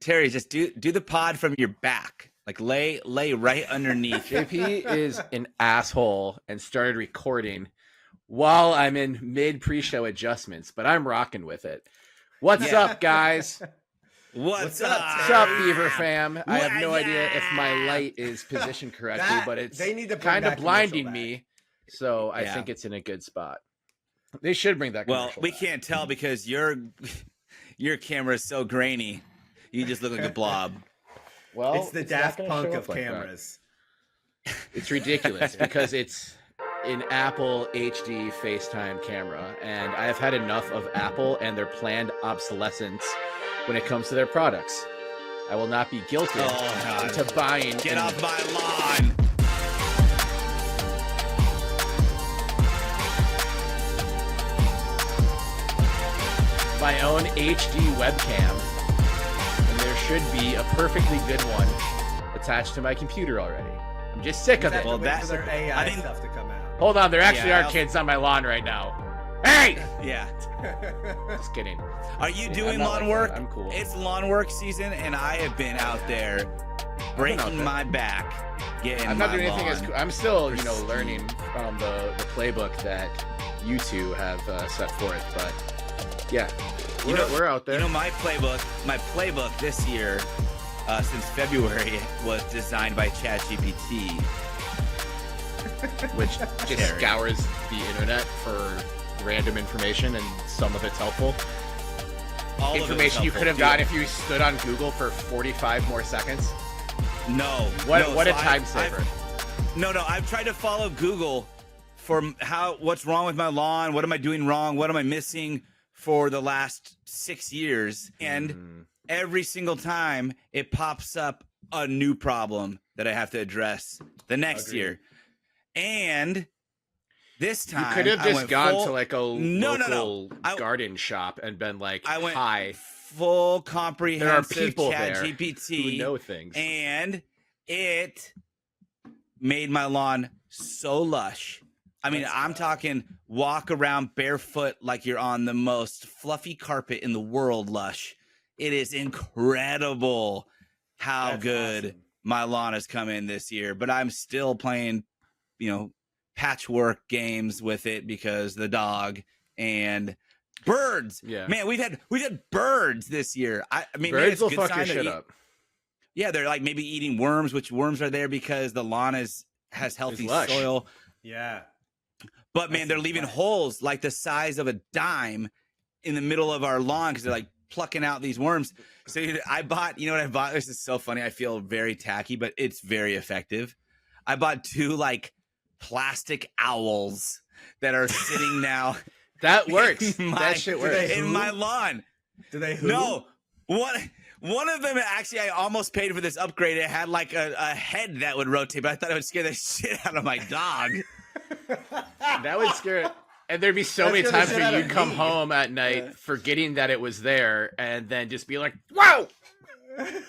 Terry, just do the pod from your back. Like lay right underneath. JP is an asshole and started recording while I'm in mid pre-show adjustments, but I'm rocking with it. What's up, guys? What's up? What's up, Beaver fam? I have no idea if my light is positioned correctly, but it's kind of blinding me. So I think it's in a good spot. They should bring that. Well, we can't tell because your camera is so grainy. You just look like a blob. Well, it's the Daft Punk of cameras. It's ridiculous because it's an Apple HD FaceTime camera, and I have had enough of Apple and their planned obsolescence when it comes to their products. I will not be guilty into buying. Get off my lawn. My own HD webcam, and there should be a perfectly good one attached to my computer already. I'm just sick of it. Well, that's their AI stuff to come out. Hold on, there actually are kids on my lawn right now. Hey! Yeah. Just kidding. Are you doing lawn work? I'm cool. It's lawn work season, and I have been out there breaking my back. I'm not doing anything as cool. I'm still, learning from the playbook that you two have set forth, but yeah, we're out there. My playbook this year, since February, was designed by ChatGPT, which just scours the internet for random information, and some of it's helpful. All information you could have gotten if you stood on Google for 45 more seconds. No. What a time saver. I've tried to follow Google for what's wrong with my lawn, what am I doing wrong, what am I missing for the last 6 years, and every single time it pops up a new problem that I have to address the next year. And this time you could have just gone to like a local I garden shop and been like, I went "Hi, full comprehensive there are people ChatGPT who know things," and it made my lawn so lush. I mean, I'm talking walk around barefoot like you're on the most fluffy carpet in the world, lush. It is incredible how good my lawn has come in this year. But I'm still playing, patchwork games with it because the dog and birds. Yeah, man, we've had birds this year. I mean, birds will fuck your shit up. Yeah, they're like maybe eating worms, which worms are there because the lawn has healthy soil. Yeah. But man, they're leaving holes like the size of a dime in the middle of our lawn because they're like plucking out these worms. So I bought, what I bought? This is so funny. I feel very tacky, but it's very effective. I bought 2 like plastic owls that are sitting now. That works. That shit works. In my lawn. Do they hoop? No. One of them, actually, I almost paid for this upgrade. It had like a head that would rotate, but I thought it would scare the shit out of my dog. That would scare. And there'd be so many times where you'd come home at night forgetting that it was there and then just be like, "Whoa!"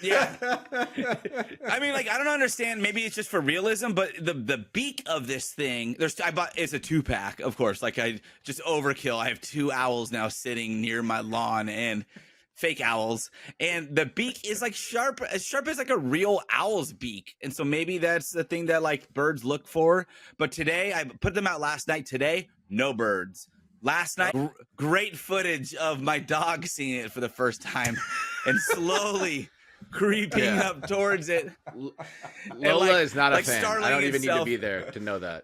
Yeah. I mean, like, I don't understand. Maybe it's just for realism, but the beak of this thing, it's a 2-pack, of course. Like, I just overkill. I have 2 owls now sitting near my lawn and fake owls. And the beak is like as sharp as like a real owl's beak. And so maybe that's the thing that like birds look for. But today, I put them out last night. Today, no birds. Last night, great footage of my dog seeing it for the first time and slowly creeping up towards it. Lola is not a fan. I don't even need to be there to know that.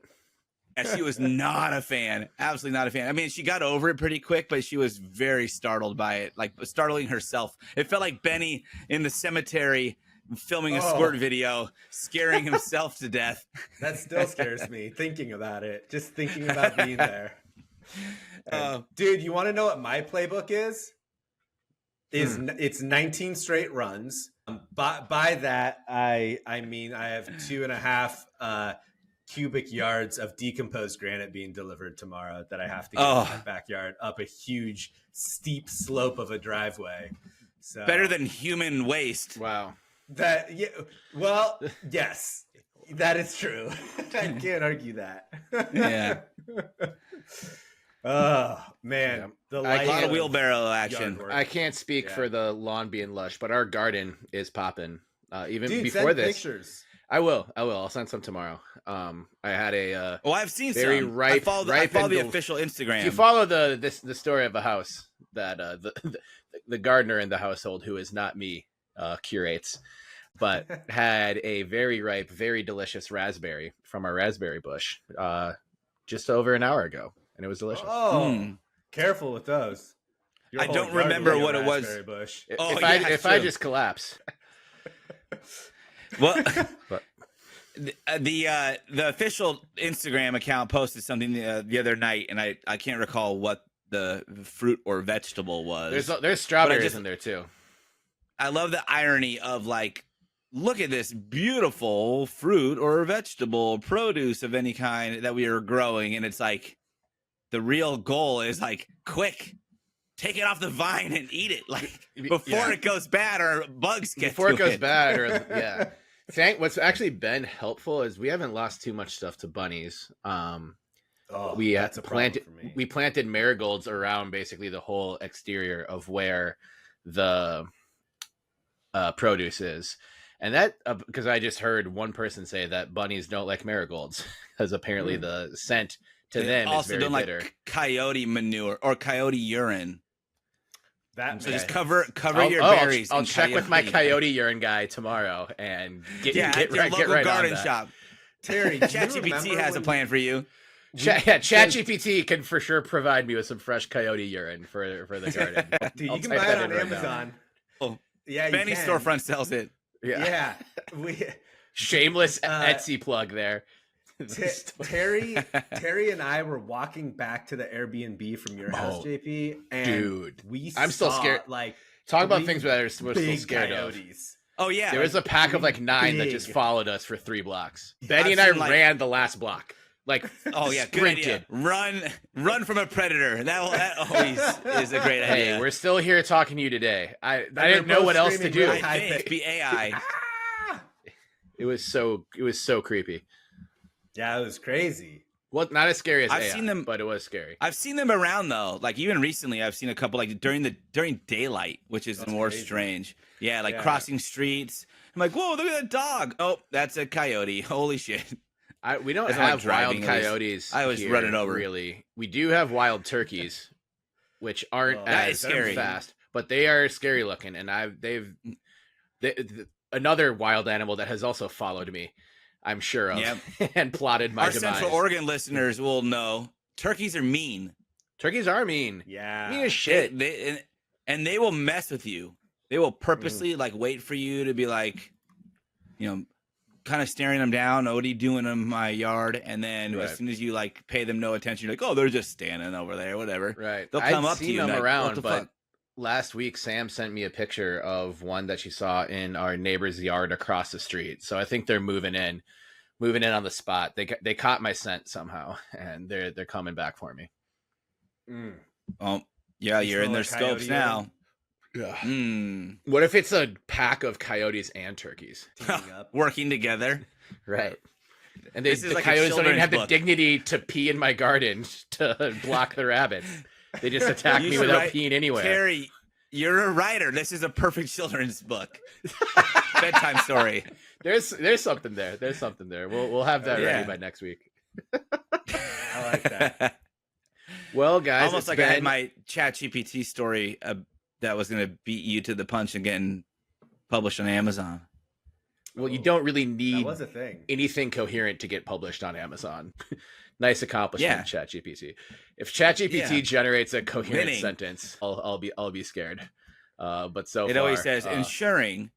Yeah, she was not a fan. Absolutely not a fan. I mean, she got over it pretty quick, but she was very startled by it, like startling herself. It felt like Benny in the cemetery filming a squirt video, scaring himself to death. That still scares me, thinking about it. Just thinking about being there. Dude, you want to know what my playbook is? It's 19 straight runs. By that, I mean I have 2.5 cubic yards of decomposed granite being delivered tomorrow that I have to get in my backyard up a huge steep slope of a driveway. So better than human waste. Wow. Yes, that is true. I can't argue that. Yeah. Oh man, Yeah. the A A light lot of of wheelbarrow yard action. work. I can't speak Yeah. for the lawn being lush, but our garden is popping. Even Dude, before send this, pictures. I will. I'll send some tomorrow. I had a Oh, I've seen very some. ripe. I follow and the del- official Instagram. If you follow the story of a house that the gardener in the household, who is not me, curates, but had a very ripe, very delicious raspberry from our raspberry bush just over an hour ago, and it was delicious. Oh, careful with those. Your I whole don't yard remember will be a what it was. raspberry bush. Oh, if yeah, I true. just collapse, Well, but the official Instagram account posted something the other night, and I can't recall what the fruit or vegetable was. there's strawberries just- in there too. I love the irony of like, look at this beautiful fruit or vegetable, produce of any kind that we are growing, and it's like the real goal is like, quick, take it off the vine and eat it, like before Yeah. it goes bad or bugs get Before to it goes bad, or yeah. What's actually been helpful is we haven't lost too much stuff to bunnies. Oh, We that's a problem planted for me. we planted marigolds around basically the whole exterior of where the produce is, and that because I just heard one person say that bunnies don't like marigolds because apparently the scent to They them is also very don't bitter. like coyote manure or coyote urine. That So just makes- cover your berries. I'll in check with my coyote urine guy tomorrow and get Yeah, get at your right, local get right garden on that. shop. Terry, do you ChatGPT remember has a when- plan for you. ChatGPT can for sure provide me with some fresh coyote urine for the garden. Dude, I'll you can type buy that it on in right now. Amazon. Oh, Yeah, you Benny's can. storefront sells it. Yeah, we Shameless Uh, Etsy plug there. Terry and I were walking back to the Airbnb from your house, Oh, JP, and dude, we I'm still saw, scared. Like Talk about three things that we're still big scared of. coyotes. Oh yeah, There was a pack of like 9 that just big. followed us for 3 blocks. Benny I've and I seen, like- ran the last block. Like, oh yeah, good sprinted. idea. Run from a predator. That always is a great Hey, idea. we're still here talking to you today. I they're didn't know both what else to screaming do. really I high think be AI. Ah! It was so creepy. Yeah, it was crazy. Well, not as scary as I've AI, seen them- but it was scary. I've seen them around though. Like even recently, I've seen a couple like during daylight, which is That's more crazy. strange. Yeah, like Yeah. crossing streets. I'm like, whoa, look at that dog. Oh, that's a coyote. Holy shit. We don't It's not like have wild driving, at least. coyotes. I was here, running over. Really, we do have wild turkeys, which aren't Oh, that as is scary. fast, but they are scary looking. And another wild animal that has also followed me, I'm sure of, Yep. and plotted my Our demise. Central Oregon listeners will know turkeys are mean. Turkeys are mean. Yeah. Mean as shit. And they will mess with you. They will purposely like wait for you to be like, kind of staring them down. Oh, what are you doing in my yard? And then Right. as soon as you like pay them no attention, you're like, oh, they're just standing over there, whatever. Right. They'll come I'd up to seen you and them be like, around, what the but fuck? last week Sam sent me a picture of one that she saw in our neighbor's yard across the street. So I think they're moving in on the spot. They caught my scent somehow, and they're coming back for me. Mm. Oh, yeah, You you're in smell their like scopes coyote now. Yeah. Mm. What if it's a pack of coyotes and turkeys? Teaming up. Working together. Right. And This is the like a coyotes don't even children's have the book. dignity to pee in my garden to block the rabbits. They just attack You me should without write- peeing anywhere. Terry, you're a writer. This is a perfect children's book. Bedtime story. There's something there. There's something there. We'll have that Yeah. ready by next week. I like that. Well, guys, Almost it's like I had been- my ChatGPT story that was going to beat you to the punch and getting published on Amazon. Well, you don't really That need was a thing. anything coherent to get published on Amazon. Nice accomplishment, Yeah. ChatGPT. If ChatGPT Yeah. generates a coherent Winning. sentence, I'll be scared. But so It far, always says ensuring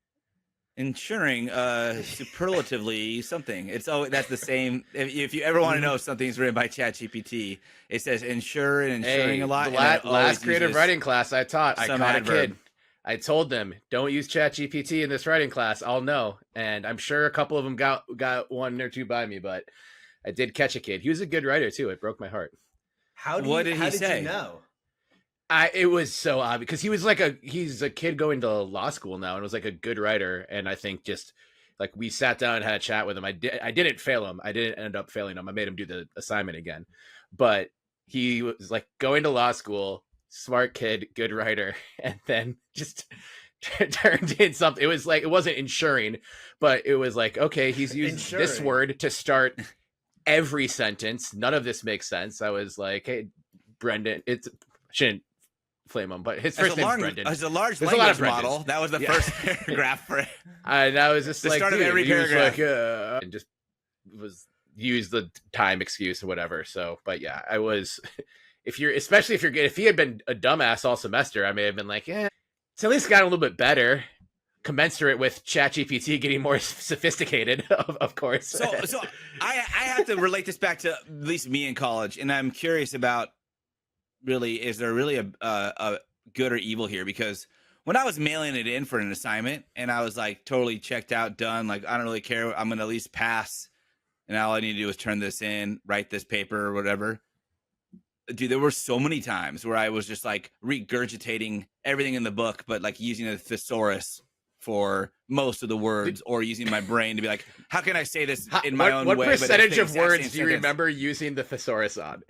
superlatively something. It's always that's the same. If you ever want to know if something's written by ChatGPT, it says ensure and ensuring hey, a lot. the and it always last creative uses- writing class I taught, I some caught a adverb. kid. I told them, don't use ChatGPT in this writing class. I'll know. And I'm sure a couple of them got 1 or 2 by me, but I did catch a kid. He was a good writer too. It broke my heart. What did he say? you know? It was so obvious because he's a kid going to law school now and was like a good writer. And I think just like we sat down and had a chat with him. I didn't fail him. I didn't end up failing him. I made him do the assignment again, but he was like going to law school, smart kid, good writer, and then just turned in something. It was like, it wasn't insuring, but it was like, okay, he's used this word to start every sentence. None of this makes sense. I was like, hey, Brendan, shouldn't flame him, but his first name's Brendan. It's a large language model. That was the first paragraph for it. And I was just the like, start of every paragraph. Like, and just was use the time excuse or whatever. So, but yeah, I was, if he had been a dumbass all semester, I may have been like, yeah, it's at least got a little bit better, commensurate with ChatGPT getting more sophisticated, of course. So I have to relate this back to at least me in college, and I'm curious about, really, is there really a good or evil here? Because when I was mailing it in for an assignment and I was like totally checked out, done, like I don't really care, I'm gonna at least pass, and all I need to do is turn this in, write this paper or whatever. Dude, there were so many times where I was just like regurgitating everything in the book, but like using a thesaurus for most of the words, or using my brain to be like, how can I say this in my own way? What percentage of words do you remember using the thesaurus on?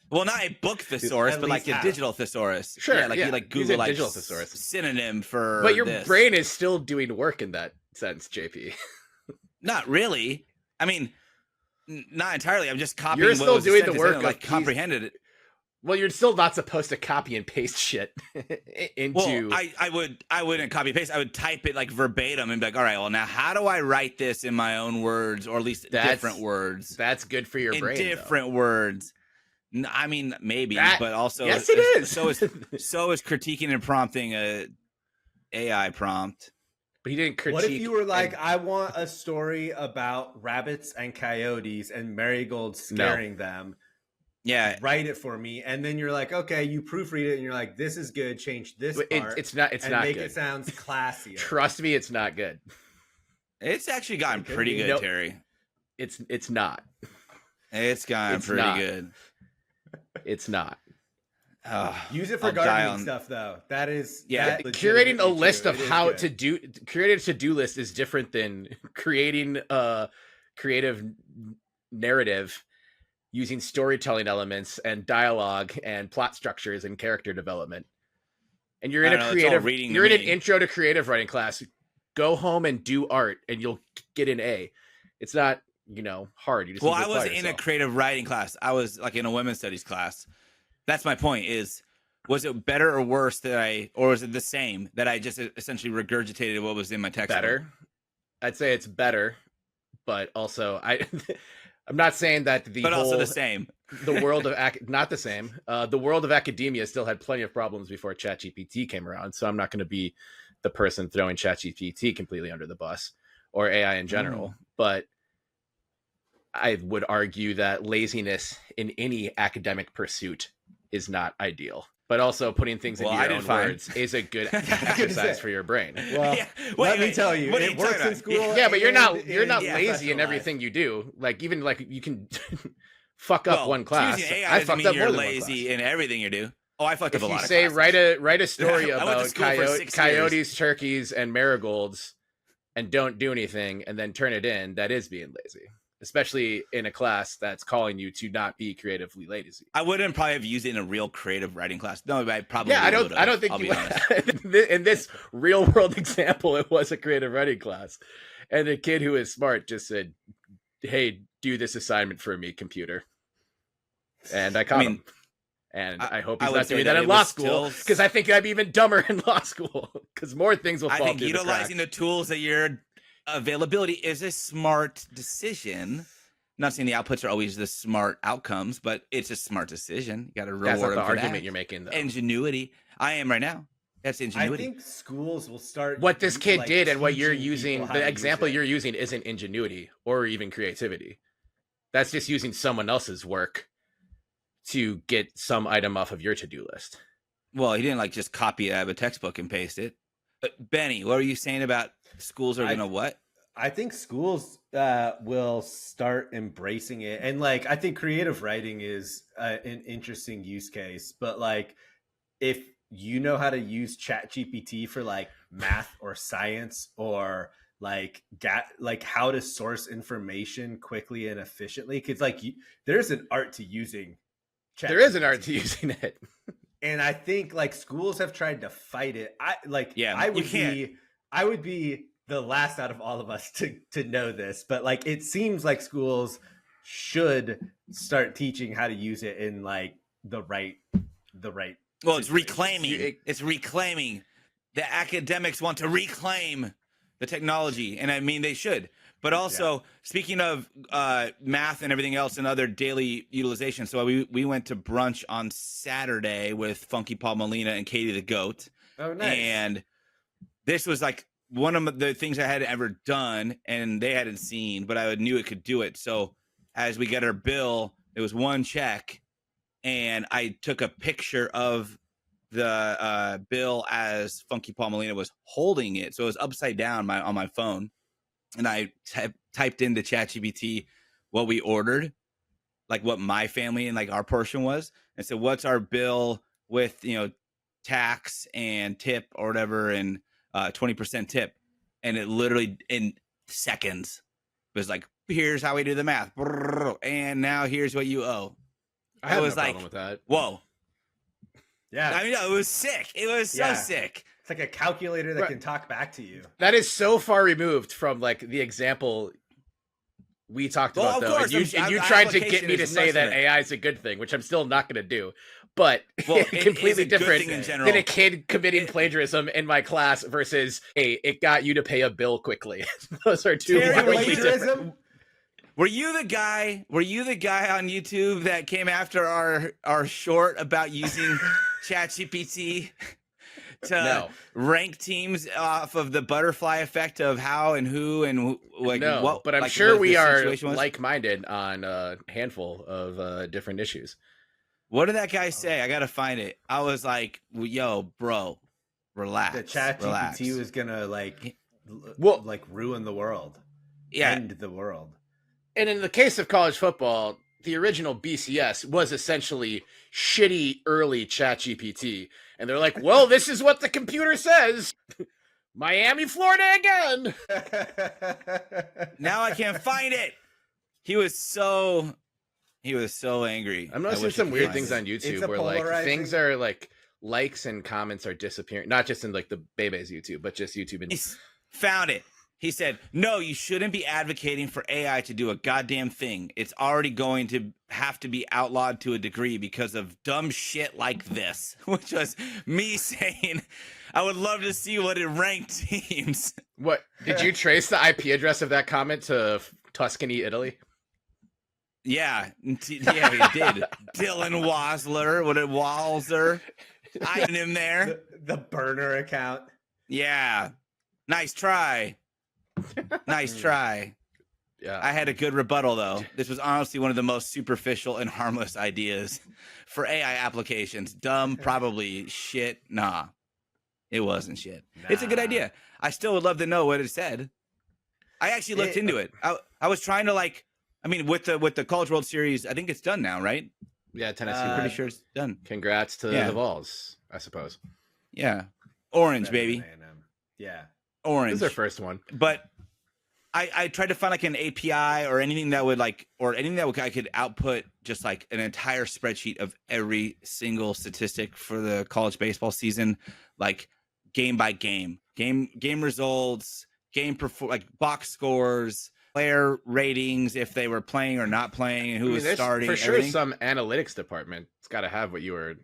Well, not a book thesaurus, but like a digital thesaurus. Sure, yeah, like you like Google like digital thesaurus synonym for. But your brain is still doing work in that sense, JP. Not really. I mean, not entirely. I'm just copying. You're still doing the work, like comprehended it. Well, you're still not supposed to copy and paste shit into. Well, I wouldn't copy and paste. I would type it like verbatim and be like, all right, well, now how do I write this in my own words, or at least different words? That's good for your brain. Different words. I mean, maybe, but also, yes, it is. So is critiquing and prompting a AI prompt. But he didn't critique. What if you were like, I want a story about rabbits and coyotes and marigolds scaring them? Yeah, write it for me, and then you're like, okay, you proofread it, and you're like, this is good. Change this part. It's not make good. It sounds classier. Trust me, it's not good. It's actually gotten pretty good, Terry. It's not. It's gotten pretty good. It's not. Use it for gardening stuff, though. That is, curating a list of how to do. Creating a to-do list is different than creating a creative narrative using storytelling elements and dialogue and plot structures and character development. And you're in you're in an intro to creative writing class. Go home and do art, and you'll get an A. It's not, hard. You just I was in a creative writing class. I was like in a women's studies class. That's my point. Was it better or worse or was it the same that I just essentially regurgitated what was in my text? Better. I'd say it's better, but also I'm not saying that also the same. The world of not the same. The world of academia still had plenty of problems before ChatGPT came around. So I'm not going to be the person throwing ChatGPT completely under the bus, or AI in general. But I would argue that laziness in any academic pursuit is not ideal. But also putting things into your own words is a good exercise for your brain. Well, let me tell you, it works in school. Yeah, but you're not lazy in everything you do. Like, even like you can fuck up one class. AI I fucked up more than lazy in everything you do. Oh, I fucked up a lot. If you say write a story about coyotes, turkeys, and marigolds, and don't do anything, and then turn it in, that is being lazy. Especially in a class that's calling you to not be creatively lazy. I wouldn't probably have used it in a real creative writing class. No, I probably I don't think you would. In this real world example, it was a creative writing class. And the kid who is smart just said, hey, do this assignment for me, computer. And I caught him. And I hope he's not doing that in law school, because I think I'd be even dumber in law school, because more things will fall through the cracks. I think utilizing the tools that you're availability is a smart decision. I'm not saying the outputs are always the smart outcomes, but it's a smart decision. You got to reward them for that. That's not the argument you're making, though. Ingenuity. I am right now. That's ingenuity. I think schools will start. What this kid did and what you're using, the example you're using isn't ingenuity or even creativity. That's just using someone else's work to get some item off of your to-do list. Well, he didn't just copy it out of a textbook and paste it. Benny, what were you saying about schools are going to what? I think schools will start embracing it. And I think creative writing is an interesting use case. But if you know how to use ChatGPT for math or science, or how to source information quickly and efficiently, because there's an art to using There is an art to using it. And I think like schools have tried to fight it. I would be the last out of all of us to know this, but like it seems like schools should start teaching how to use it in like the right Well, it's reclaiming. The academics want to reclaim the technology, and I mean they should. But also, speaking of math and everything else and other daily utilization, so we went to brunch on Saturday with Funky Paul Molina and Katie the Goat. Oh, nice. And this was like one of the things I hadn't ever done, and they hadn't seen, but I knew it could do it. So as we get our bill, it was one check, and I took a picture of the bill as Funky Paul Molina was holding it. So it was upside down on my phone. And I typed into ChatGPT what we ordered, like what my family and like our portion was. And so what's our bill with, tax and tip or whatever, and 20% tip. And it literally in seconds was like, here's how we do the math. And now here's what you owe. I was no problem with that. Whoa. Yeah. I mean, it was sick. It was so sick. It's like a calculator that can talk back to you. That is so far removed from like the example we talked about, though. And you tried to get me to say that AI is a good thing, which I'm still not going to do. But completely different than a kid committing plagiarism in my class versus, hey, it got you to pay a bill quickly. Those are two completely different. Were you the guy on YouTube that came after our short about using ChatGPT to rank teams off of the butterfly effect of how and who and what? But I'm sure we are like-minded on a handful of different issues. What did that guy say? I gotta find it. I was like, "Yo, bro, relax." The ChatGPT was gonna ruin the world, end the world. And in the case of college football, the original BCS was essentially shitty early ChatGPT. And they're like, well, this is what the computer says. Miami, Florida again. Now I can't find it. He was so angry. I'm noticing some weird things on YouTube where like things are like likes and comments are disappearing. Not just in like the Bebe's YouTube, but just YouTube. He's found it. He said, no, you shouldn't be advocating for AI to do a goddamn thing. It's already going to have to be outlawed to a degree because of dumb shit like this, which was me saying, I would love to see what it ranked teams. What? Did you trace the IP address of that comment to Tuscany, Italy? Yeah, we did. Dylan Walzer. I had him there. The burner account. Yeah. Nice try. Nice try. Yeah. I had a good rebuttal, though. This was honestly one of the most superficial and harmless ideas for AI applications. Dumb, probably. Shit, nah. It wasn't shit. Nah. It's a good idea. I still would love to know what it said. I actually looked into it. I was trying to with the College World Series, I think it's done now, right? Yeah, Tennessee. I'm pretty sure it's done. Congrats to the Vols, I suppose. Yeah. Orange, baby. Yeah. Orange. This is their first one. But I tried to find like an API or anything that would I could output just like an entire spreadsheet of every single statistic for the college baseball season, like game by game results, box scores, player ratings, if they were playing or not playing, and who was starting. For sure, some analytics department. It's got to have what you were.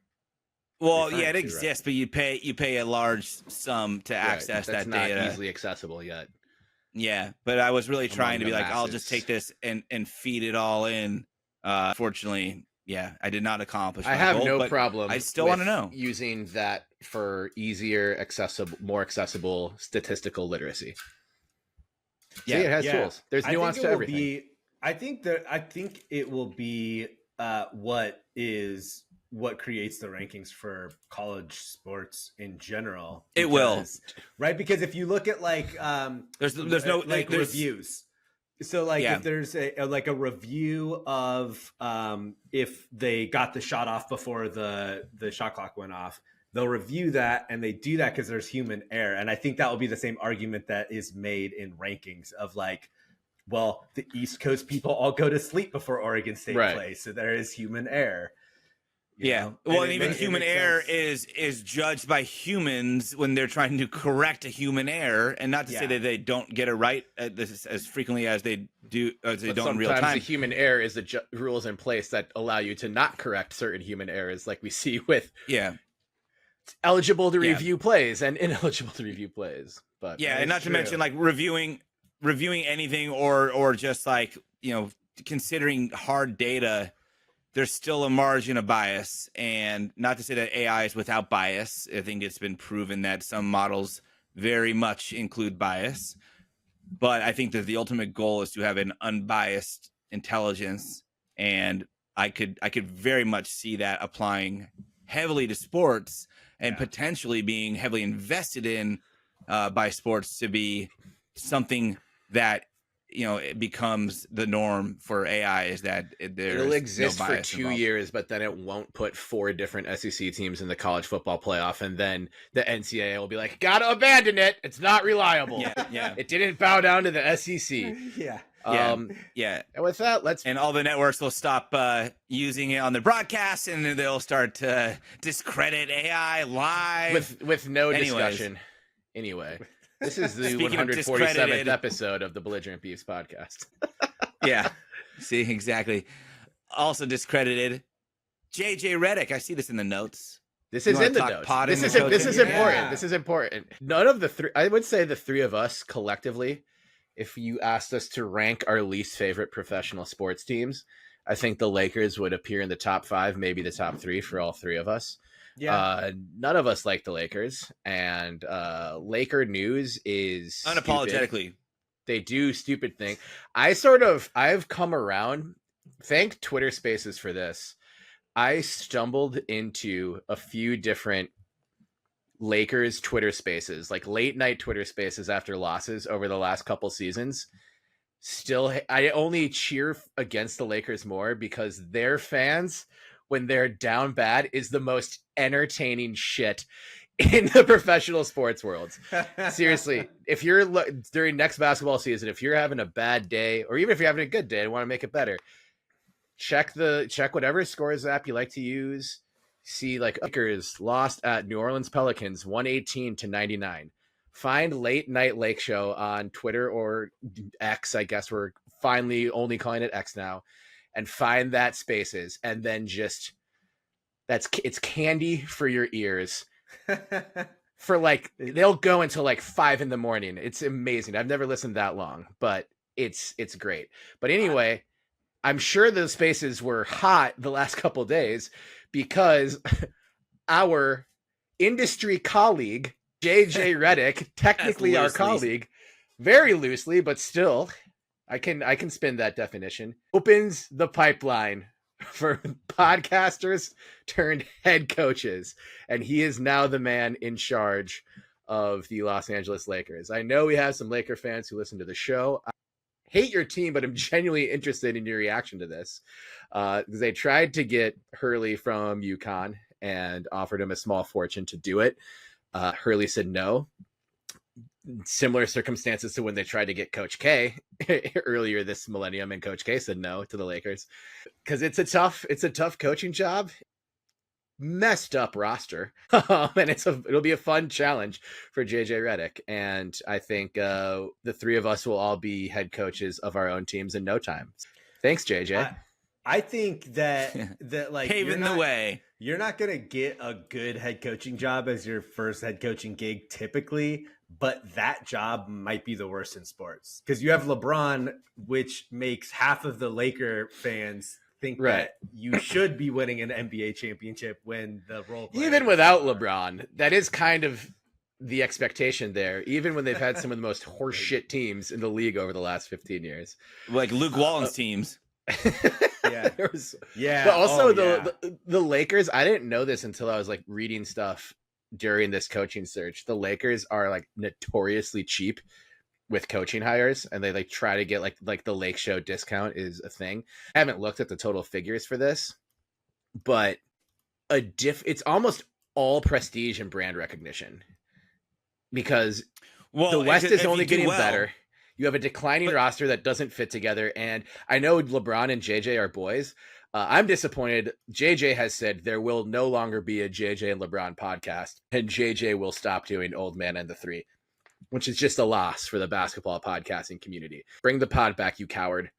Well, yeah, it exists, right? But you pay a large sum to access that data. That's not easily accessible yet. Yeah, but I was really trying to be like, I'll just take this and feed it all in. Fortunately, yeah, I did not accomplish my goal, no problem. I still want to know using that for more accessible statistical literacy. Yeah, it has tools. There's nuance to everything. I think it will be what creates the rankings for college sports in general. It will, right? Because if you look at there's no reviews. So if there's a review of if they got the shot off before the shot clock went off, they'll review that, and they do that because there's human error. And I think that will be the same argument that is made in rankings of the East Coast people all go to sleep before Oregon State plays, so there is human error. know? Well, And and even human error is judged by humans when they're trying to correct a human error, and not to say that they don't get it right as frequently as they do, as they don't in real time. Sometimes the human error is the rules in place that allow you to not correct certain human errors, like we see with eligible to review plays and ineligible to review plays. But and not to mention like reviewing anything or just like, you know, considering hard data, there's still a margin of bias. And not to say that AI is without bias. I think it's been proven that some models very much include bias. But I think that the ultimate goal is to have an unbiased intelligence. And I could very much see that applying heavily to sports and potentially being heavily invested in by sports to be something that, you know, it becomes the norm for AI, is that it'll exist no for bias 2 involved. years, but then it won't put 4 different SEC teams in the college football playoff, and then the NCAA will be like, gotta abandon it. It's not reliable. It didn't bow down to the SEC. And with that, and all the networks will stop using it on their broadcasts, and they'll start to discredit AI live with no discussion. Anyway, this is the 147th episode of the Belligerent Beavs Podcast. See, exactly. Also discredited JJ Redick. I see this in the notes. This is in the notes. This is important. This is important. None of the three, I would say the three of us collectively, if you asked us to rank our least favorite professional sports teams, I think the Lakers would appear in the top 5, maybe the top 3 for all 3 of us. None of us like the Lakers, and Laker news is unapologetically stupid. They do stupid thing. I've come around. Thank Twitter Spaces for this. I stumbled into a few different Lakers Twitter Spaces, like late night Twitter Spaces after losses over the last couple seasons. Still, I only cheer against the Lakers more because their fans, when they're down bad, is the most entertaining shit in the professional sports world. Seriously, if you're during next basketball season, if you're having a bad day, or even if you're having a good day and want to make it better, check whatever scores app you like to use. See, like, Lakers lost at New Orleans Pelicans 118-99. Find Late Night Lake Show on Twitter or X. I guess we're finally only calling it X now. And find that Spaces, and then just it's candy for your ears. For like, they'll go until like 5 a.m. It's amazing. I've never listened that long, but it's great. But anyway, I'm sure those Spaces were hot the last couple of days because our industry colleague JJ Redick, technically our colleague, very loosely, but still, I can spin that definition, opens the pipeline for podcasters turned head coaches, and he is now the man in charge of the Los Angeles Lakers. I know we have some Laker fans who listen to the show. I hate your team, but I'm genuinely interested in your reaction to this. They tried to get Hurley from UConn and offered him a small fortune to do it. Hurley said no. Similar circumstances to when they tried to get Coach K earlier this millennium, and Coach K said no to the Lakers because it's a tough coaching job, messed up roster, and it'll be a fun challenge for JJ Redick. And I think the 3 of us will all be head coaches of our own teams in no time. Thanks, JJ. I think that like paving the way. You're not gonna get a good head coaching job as your first head coaching gig typically, but that job might be the worst in sports because you have LeBron, which makes half of the Laker fans think that you should be winning an NBA championship when the role players even without LeBron, that is kind of the expectation there, even when they've had some of the most horseshit teams in the league over the last 15 years, like Luke Walton's teams. But also the Lakers, I didn't know this until I was like reading stuff during this coaching search. The Lakers are like notoriously cheap with coaching hires, and they like try to get like the Lake Show discount is a thing. I haven't looked at the total figures for this, but it's almost all prestige and brand recognition because the West is only getting better. You have a declining roster that doesn't fit together. And I know LeBron and JJ are boys. I'm disappointed. JJ has said there will no longer be a JJ and LeBron podcast, and JJ will stop doing Old Man and the Three, which is just a loss for the basketball podcasting community. Bring the pod back, you coward.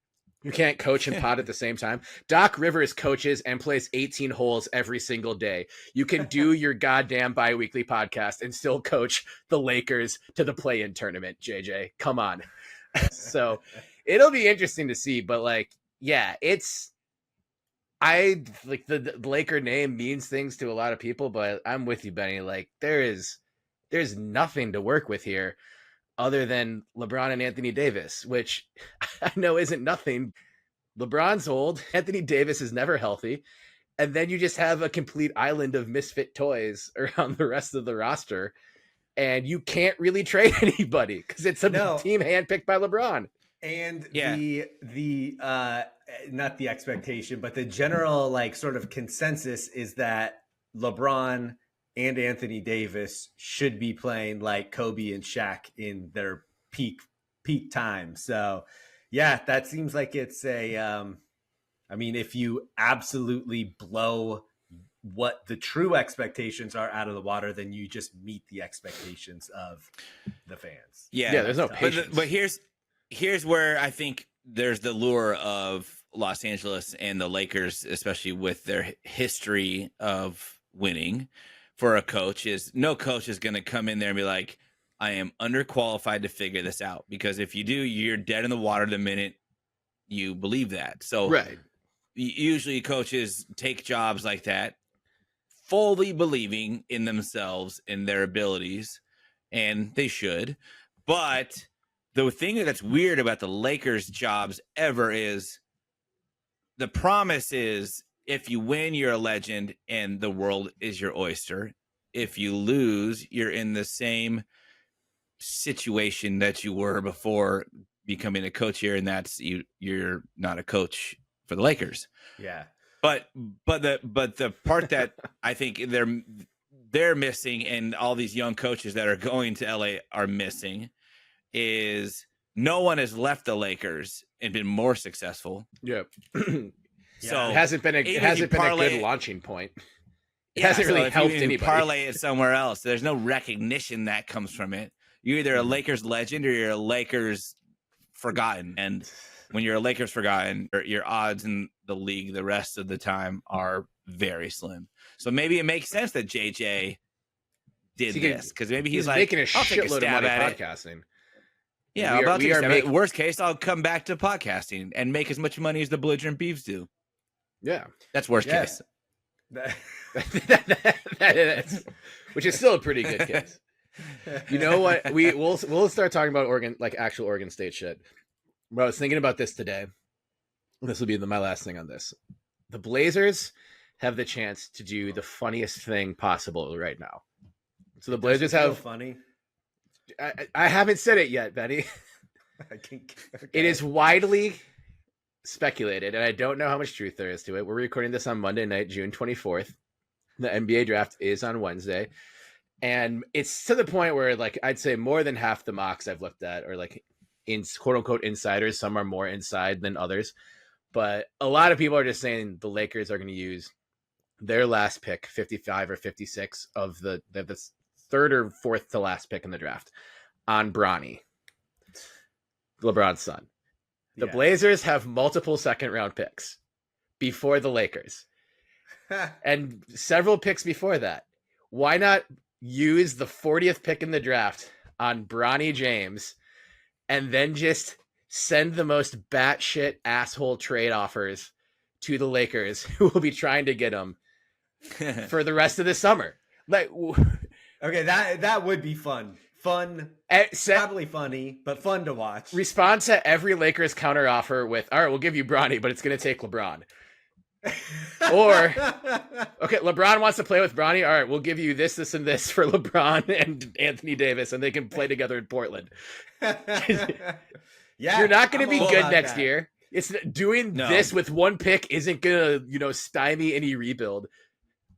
You can't coach and pod at the same time. Doc Rivers coaches and plays 18 holes every single day. You can do your goddamn bi-weekly podcast and still coach the Lakers to the play-in tournament, JJ. Come on. So it'll be interesting to see, but like, yeah, I like the Laker name means things to a lot of people, but I'm with you, Benny. Like there's nothing to work with here other than LeBron and Anthony Davis, which I know isn't nothing. LeBron's old. Anthony Davis is never healthy. And then you just have a complete island of misfit toys around the rest of the roster. And you can't really trade anybody because it's a team handpicked by LeBron. And the not the expectation, but the general like sort of consensus is that LeBron and Anthony Davis should be playing like Kobe and Shaq in their peak time. So yeah, that seems like it's a I mean, if you absolutely blow what the true expectations are out of the water, then you just meet the expectations of the fans. Yeah, there's no patience. But here's where I think there's the lure of Los Angeles and the Lakers, especially with their history of winning for a coach, is no coach is going to come in there and be like, I am underqualified to figure this out. Because if you do, you're dead in the water the minute you believe that. So right. Usually coaches take jobs like that, fully believing in themselves and their abilities, and they should. But the thing that's weird about the Lakers jobs ever is the promise is if you win, you're a legend and the world is your oyster. If you lose, you're in the same situation that you were before becoming a coach here, and that's you're not a coach for the Lakers. Yeah. But the part that I think they're missing, and all these young coaches that are going to LA are missing, is no one has left the Lakers and been more successful. Yep. So it hasn't been a good launching point. It hasn't really helped anybody. Parlay it somewhere else. There's no recognition that comes from it. You're either a Lakers legend or you're a Lakers forgotten. And when you're a Lakers forgotten, your odds in the league the rest of the time are very slim. So maybe it makes sense that JJ did this, because maybe he's like, making a I'll take a shitload of stab money at podcasting. Yeah, worst case, I'll come back to podcasting and make as much money as the Belligerent Beavs do. Yeah, that's worst case. That's, which is still a pretty good case. You know what? We'll start talking about Oregon, like actual Oregon State shit. But I was thinking about this today. This will be my last thing on this. The Blazers have the chance to do the funniest thing possible right now. So the Blazers have funny. I haven't said it yet, Benny. Okay. It is widely speculated, and I don't know how much truth there is to it. We're recording this on Monday night, June 24th. The NBA draft is on Wednesday. And it's to the point where, like, I'd say more than half the mocks I've looked at are, like, in quote-unquote insiders. Some are more inside than others. But a lot of people are just saying the Lakers are going to use their last pick, 55 or 56, of the third or fourth to last pick in the draft, on Bronny, LeBron's son. The Blazers have multiple second-round picks before the Lakers. And several picks before that. Why not use the 40th pick in the draft on Bronny James and then just send the most batshit asshole trade offers to the Lakers, who will be trying to get him for the rest of the summer? Like, okay, that would be fun. Probably funny, but fun to watch. Respond to every Lakers counter offer with, all right, we'll give you Bronny, but it's going to take LeBron. Or, okay, LeBron wants to play with Bronny. All right, we'll give you this, and this for LeBron and Anthony Davis, and they can play together in Portland. Yeah, you're not going to be good next year. It's doing this with one pick isn't going to, stymie any rebuild.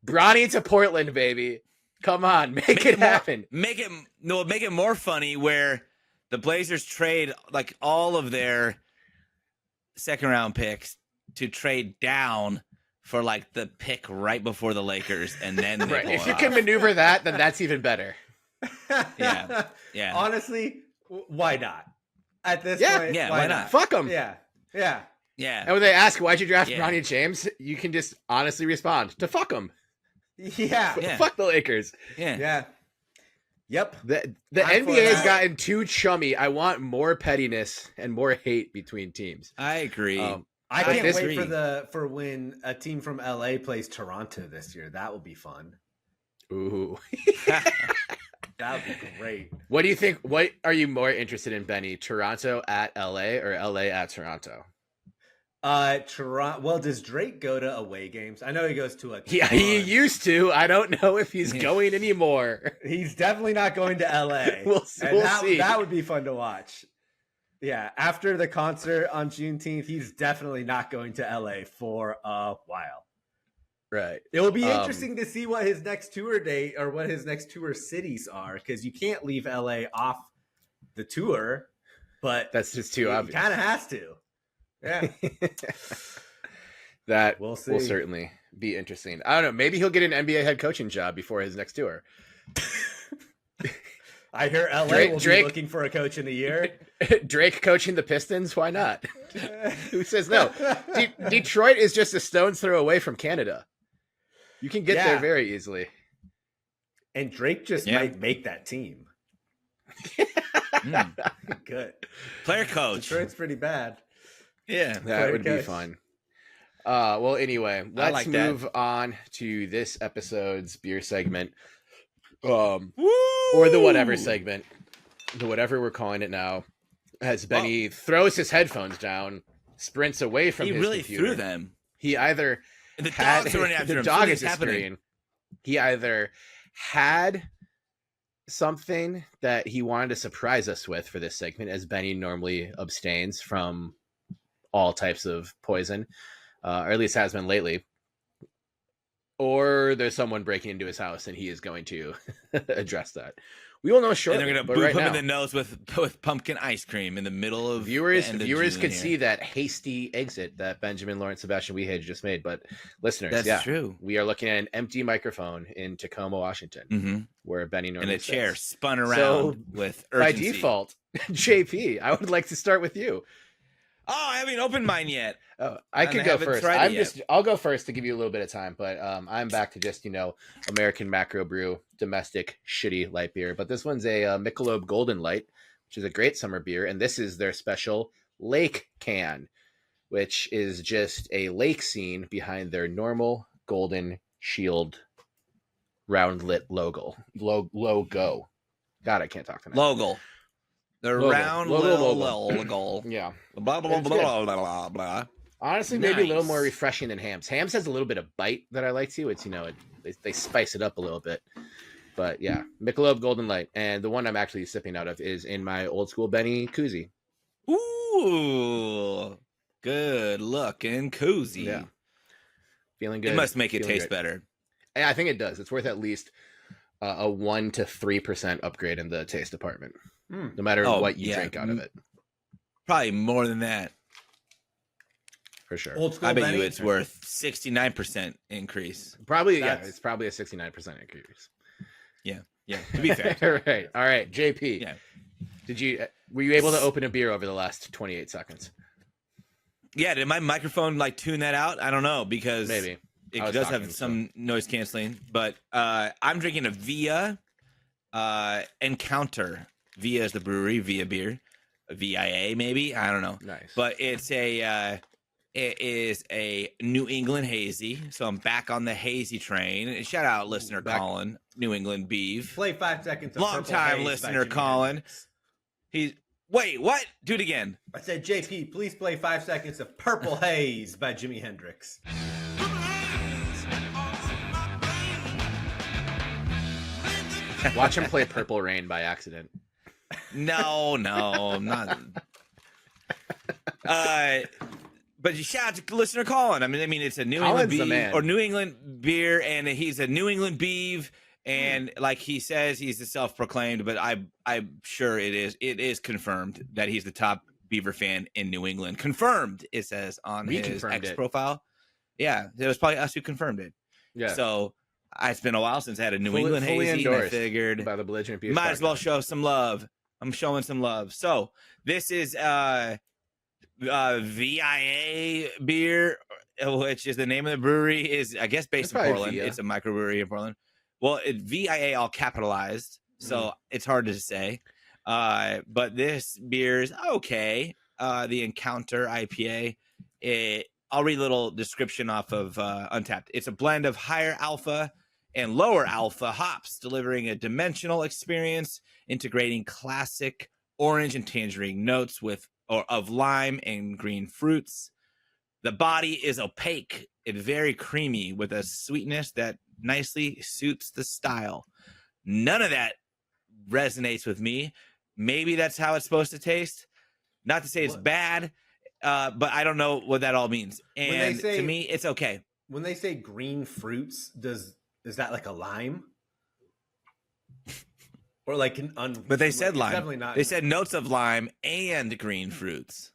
Bronny to Portland, baby. Come on, make it happen. Make it more funny where the Blazers trade like all of their second round picks to trade down for like the pick right before the Lakers, and then they Right. pull If it you off. can maneuver that, then that's even better. Yeah. Honestly, why not? At this Yeah. point, Yeah, why not? Fuck them. Yeah. And when they ask, why'd you draft Yeah. Bronny James? You can just honestly respond to fuck them. Yeah. Fuck the Lakers. Yeah. Yep. The I'm for NBA has that. gotten too chummy. I want more pettiness and more hate between teams. I agree. I But can't this- wait for when a team from LA plays Toronto this year. That will be fun. Ooh. That would be great. What do you think? What are you more interested in, Benny? Toronto at LA or LA at Toronto? Toronto. Well, does Drake go to away games? I know he goes to a. Yeah, ton. he used to. I don't know if he's going anymore. He's definitely not going to LA. We'll see. That would be fun to watch. Yeah, after the concert on Juneteenth, he's definitely not going to LA for a while. Right. It will be interesting to see what his next tour date or what his next tour cities are, because you can't leave LA off the tour, but That's just too obvious. Kind of has to. Yeah. That We'll see. will certainly be interesting. I don't know. Maybe he'll get an NBA head coaching job before his next tour. I hear LA will be Drake- looking for a coach in a year. Drake coaching the Pistons? Why not? Who says no? Detroit is just a stone's throw away from Canada. You can get there Yeah. very easily. And Drake just Yeah. might make that team. Good. Player coach. Detroit's pretty bad. Yeah. That Player would be coach. fun. Well, anyway, let's like that. move on to this episode's beer segment. Woo! Or the whatever segment. The whatever we're calling it now. As Benny throws his headphones down, sprints away from He his really computer. threw them. He either And the had dog's running after the him. dog Something's is happening. happening. He either had something that he wanted to surprise us with for this segment, as Benny normally abstains from all types of poison, or at least has been lately. Or there's someone breaking into his house and he is going to address that. We will know And shortly. they're gonna but boop right him now, in the nose with pumpkin ice cream in the middle of viewers the end of could June see here. that hasty exit that Benjamin Lawrence Sebastian Weehage just made. But listeners, That's yeah, true. we are looking at an empty microphone in Tacoma, Washington, Mm-hmm. where Benny And normally a chair sits. spun around So, with By urgency. default, JP, I would like to start with you. Oh, I haven't opened mine yet. Oh, I could I go haven't first. tried it yet. I'll go first to give you a little bit of time, but I'm back to just, American Macro Brew domestic shitty light beer. But this one's a Michelob Golden Light, which is a great summer beer, and this is their special lake can, which is just a lake scene behind their normal golden shield round lit logo. God, I can't talk tonight. Logo. The Logo. round Logo. logo. Yeah. Blah, blah, It's blah, good. blah, blah, blah, blah. Honestly, maybe a little Nice. more refreshing than Hams. Hams has a little bit of bite that I like too. It's they spice it up a little bit. But yeah, Michelob Golden Light, and the one I'm actually sipping out of is in my old school Benny koozie. Ooh. Good looking koozie. Yeah, feeling good. It must make it feeling taste great. better. Yeah, I think it does. It's worth at least a 1 to 3% upgrade in the taste department, no matter Oh, what you yeah. drink out of it, Probably more than that. for sure. Old school I bet Benny? you it's worth 69% increase. Probably, That's- it's probably a 69% increase. Yeah, to be fair. All right, JP. Yeah. Were you able to open a beer over the last 28 seconds? Yeah, did my microphone tune that out? I don't know, because Maybe. I it was does talking, have some noise canceling. But I'm drinking a Via Encounter. Via is the brewery, Via beer. VIA maybe, I don't know. Nice. But it is a New England hazy. So I'm back on the hazy train. And shout out listener back- Colin, New England Beav. Play 5 seconds of Long Purple time Haze by listener, Jimi Colin. Hendrix. Wait, what? Do it again. I said, JP, please play 5 seconds of Purple Haze by Jimi Hendrix. Watch him play Purple Rain by accident. No, I'm not. But you shout out to listener Colin. I mean, it's a New Colin's the England man. beer or New England beer, and he's a New England Beav, and like he says, he's the self-proclaimed. But I'm sure it is confirmed that he's the top Beaver fan in New England. Confirmed, it says on We his confirmed X it. profile. Yeah, it was probably us who confirmed it. Yeah. So it's been a while since I had a New Fully England hazy, and I endorsed figured by the Belligerent Beavs might as well Podcast. show some love. I'm showing some love. So this is VIA beer, which is the name of the brewery, is I guess based It's in probably Portland. VIA. It's a microbrewery in Portland. Well, VIA all capitalized, so it's hard to say. But this beer is okay. The Encounter IPA. I'll read a little description off of Untapped. It's a blend of higher alpha and lower alpha hops, delivering a dimensional experience, integrating classic orange and tangerine notes of lime and green fruits. The body is opaque and very creamy with a sweetness that nicely suits the style. None of that resonates with me. Maybe that's how it's supposed to taste. Not to say it's bad, but I don't know what that all means. And to me, it's okay. When they say green fruits, is that like a lime? Or like but they said lime. Definitely not. They said notes of lime and green fruits.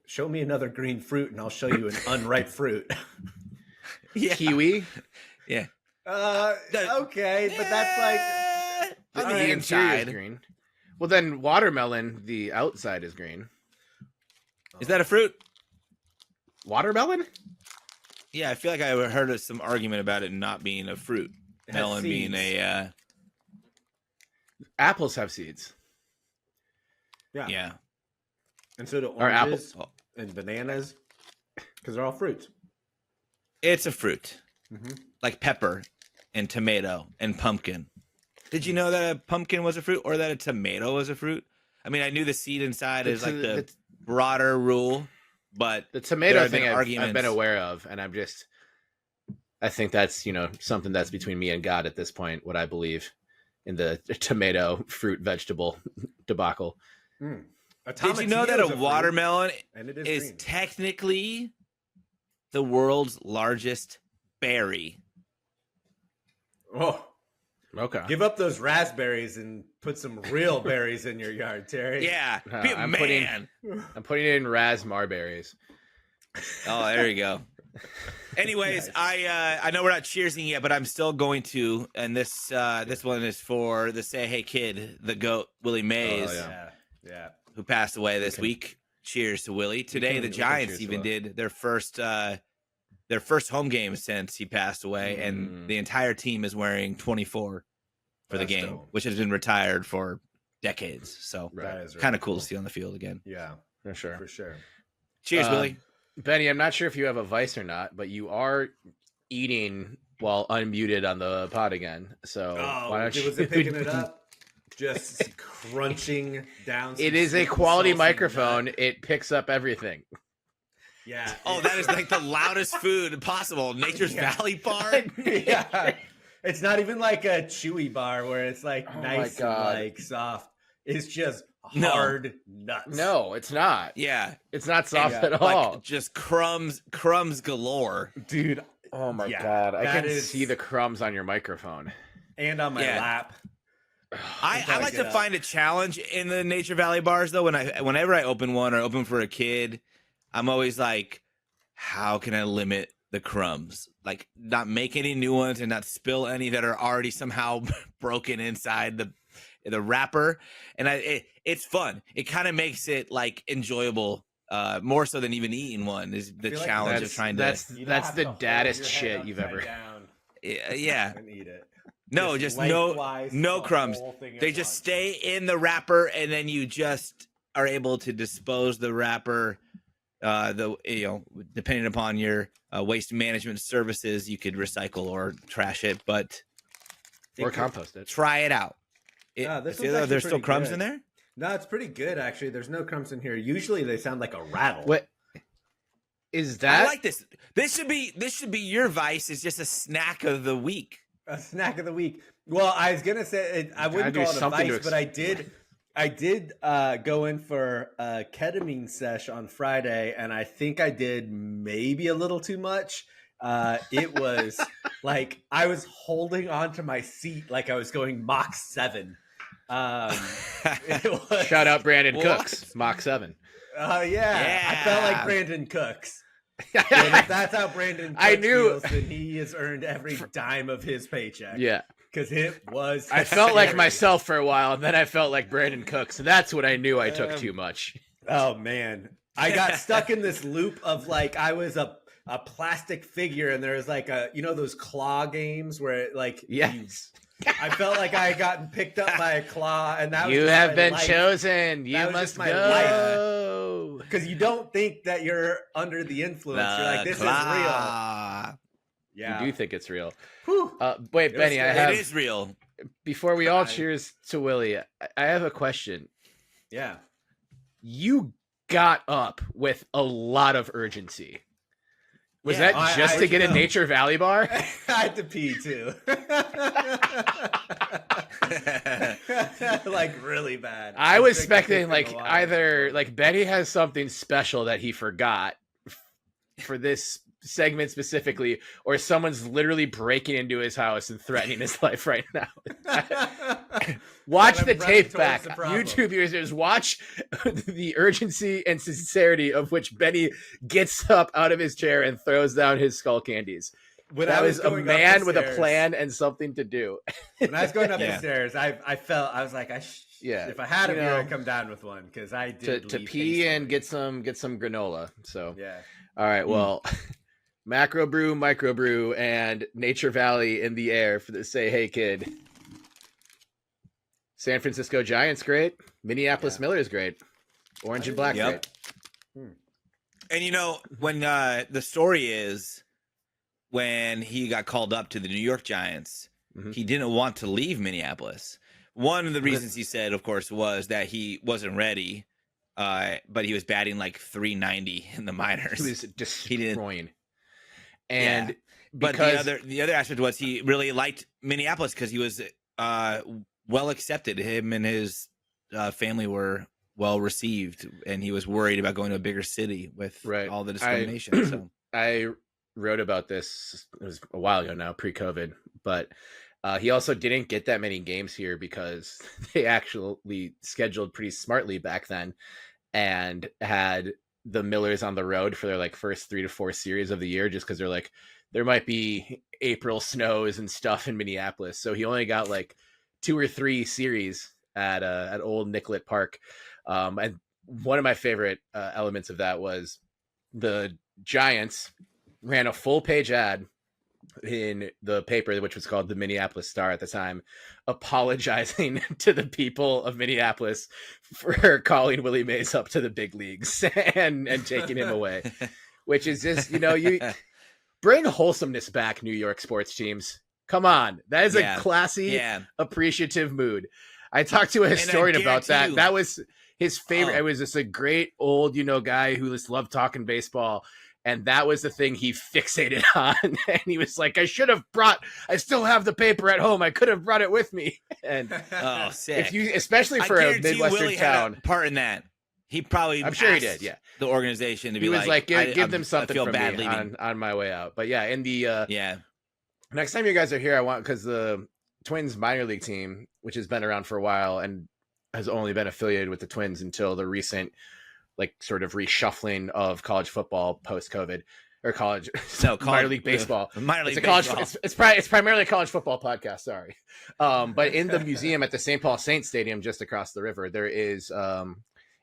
Show me another green fruit and I'll show you an unripe fruit. Yeah. Kiwi. Yeah. Okay, but that's like on The the interior is inside. green. Well, then watermelon, the outside is green. Is that a fruit? Watermelon? Yeah, I feel like I heard some argument about it not being a fruit. It has Melon being seeds. a Apples have seeds. yeah. yeah. And so do Or oranges apples. and bananas because they're all fruits. It's a fruit. Mhm. Like pepper and tomato and pumpkin. Did you know that a pumpkin was a fruit or that a tomato was a fruit? I mean, I knew the seed inside is like the broader rule, but The there tomato have been thing I've arguments. been aware of, and I think that's, something that's between me and God at this point, what I believe in the tomato fruit vegetable debacle. Did you know that a fruit, watermelon and it is green. technically the world's largest berry? Oh, Okay. give up those raspberries and put some real berries in your yard, Terry. Yeah, be a I'm man. I'm putting it in raspberries. Oh, there you go. Anyways, Nice. I know we're not cheersing yet, but I'm still going to. And this one is for the Say Hey Kid, the GOAT, Willie Mays, Yeah. who passed away this week. Cheers to Willie. Today, the we can Giants cheers even to did their first home game since he passed away, and the entire team is wearing 24 for the That's game, dope. which has been retired for decades. So That is kind really of cool to see on the field again. Yeah, For sure. for sure. Cheers, Willie. Benny, I'm not sure if you have a vice or not, but you are eating while unmuted on the pod again. So why don't you? Was it picking it up? Just crunching down. some It is a sweet quality salsa microphone. nut. It picks up everything. Yeah. Oh, that is like the loudest food possible. Nature's Yeah. Valley bar. Yeah. It's not even like a chewy bar where it's like Oh my nice and God. like soft. It's just No. hard nuts. No, it's not. Yeah, It's not soft Yeah, at all. like just crumbs galore. dude. Oh my Yeah, God. I that can is- see the crumbs on your microphone. And on my Yeah. lap. I gotta like get to up. find a challenge in the Nature Valley bars though. Whenever I open one or open for a kid, I'm always like, how can I limit the crumbs? Like not make any new ones and not spill any that are already somehow broken inside the wrapper. And it's fun. It kind of makes it like enjoyable, more so than even eating one is the feel like challenge of trying to. That's You don't the have to hold daddest your shit head you've upside ever. down Yeah. and eat it. No, just no lengthwise no the crumbs. whole thing at They just once. stay in the wrapper, and then you just are able to dispose the wrapper. Depending upon your waste management services, you could recycle or trash it, but Or compost it. try it out. This See, one's actually there's still pretty crumbs good. in there. No, it's pretty good actually. There's no crumbs in here. Usually they sound like a rattle. What is that? I like this. This should be your vice. Is just a snack of the week. A snack of the week. Well, I was gonna say I wouldn't do call it a something to vice, but I did go in for a ketamine sesh on Friday, and I think I did maybe a little too much. It was like I was holding onto my seat like I was going Mach 7. It was, Shout out Brandon What? Cooks, Mach 7. Yeah. I felt like Yeah. Brandon Cooks. And if that's how Brandon Cooks I knew- feels, then he has earned every dime of his paycheck. Yeah. Because it was. I felt like scary. myself for a while, and then I felt like Brandon Cooks. And that's when I knew I took too much. Oh man, I got stuck in this loop of like I was a plastic figure, and there was like those claw games where like Yes. I felt like I had gotten picked up by a claw, and that was You just have my been life. chosen. You That was must just my go. Because you don't think that you're under the influence. You're like, this is real. Yeah. You do think it's real. Whew. Wait, It was Benny, I scary. have It is real. before we all I- cheers to Willie, I have a question. Yeah. You got up with a lot of urgency. Was Yeah, that just to get a Nature Valley bar? I had to pee too. Like really bad. I was Drink a expecting pick like in a while. either like Benny has something special that he forgot for this segment specifically, or someone's literally breaking into his house and threatening his life right now. Watch And the I'm running tape towards back. the problem. YouTube users, watch the urgency and sincerity of which Benny gets up out of his chair and throws down his skull candies. When That I was a going up man the with a stairs- plan and something to do. When I was going up Yeah. the stairs, I was like, Yeah, if I had a you beer, know, I'd come down with one because I to did leave pee and hastily. get some granola. So Yeah. all right, well, macro brew, micro brew, and Nature Valley in the air for the say hey kid. San Francisco Giants great, Minneapolis Yeah. Millers great, Orange and Black Yep. great. And when the story is when he got called up to the New York Giants, Mhm. he didn't want to leave Minneapolis. One of the reasons he said, of course, was that he wasn't ready, but he was batting like 390 in the minors. He was didn't- destroying. And But because the other aspect was he really liked Minneapolis because he was well accepted. Him and his family were well received, and he was worried about going to a bigger city with Right. all the discrimination. So I wrote about this, it was a while ago now, pre-COVID, but he also didn't get that many games here because they actually scheduled pretty smartly back then and had the Millers on the road for their like first 3 to 4 series of the year, just because they're like, there might be April snows and stuff in Minneapolis. So he only got like 2 or 3 series at old Nicollet Park. And one of my favorite elements of that was the Giants ran a full page ad in the paper, which was called the Minneapolis Star at the time, apologizing to the people of Minneapolis for calling Willie Mays up to the big leagues and taking him away, which is just, you bring wholesomeness back, New York sports teams. Come on. That is Yeah. a classy, yeah, appreciative mood. I talked to a I historian about guarantee that. you- That was his favorite. Oh. It was just a great old, guy who just loved talking baseball. And that was the thing he fixated on. And he was like, I still have the paper at home. I could have brought it with me. And oh, sick. especially for I a guarantee Midwestern Willie had town, a part in that. He probably I'm sure he asked did. Yeah. the organization to He be was like, give them I something feel from bad me leaving. on my way out. But yeah, in the Yeah, next time you guys are here, I want, because the Twins minor league team, which has been around for a while and has only been affiliated with the Twins until the recent, like, sort of reshuffling of college football post COVID, or college minor league baseball. Minor league It's a college. baseball. It's primarily a college football podcast. Sorry, but in the museum at the St. Paul Saints Stadium, just across the river, there is an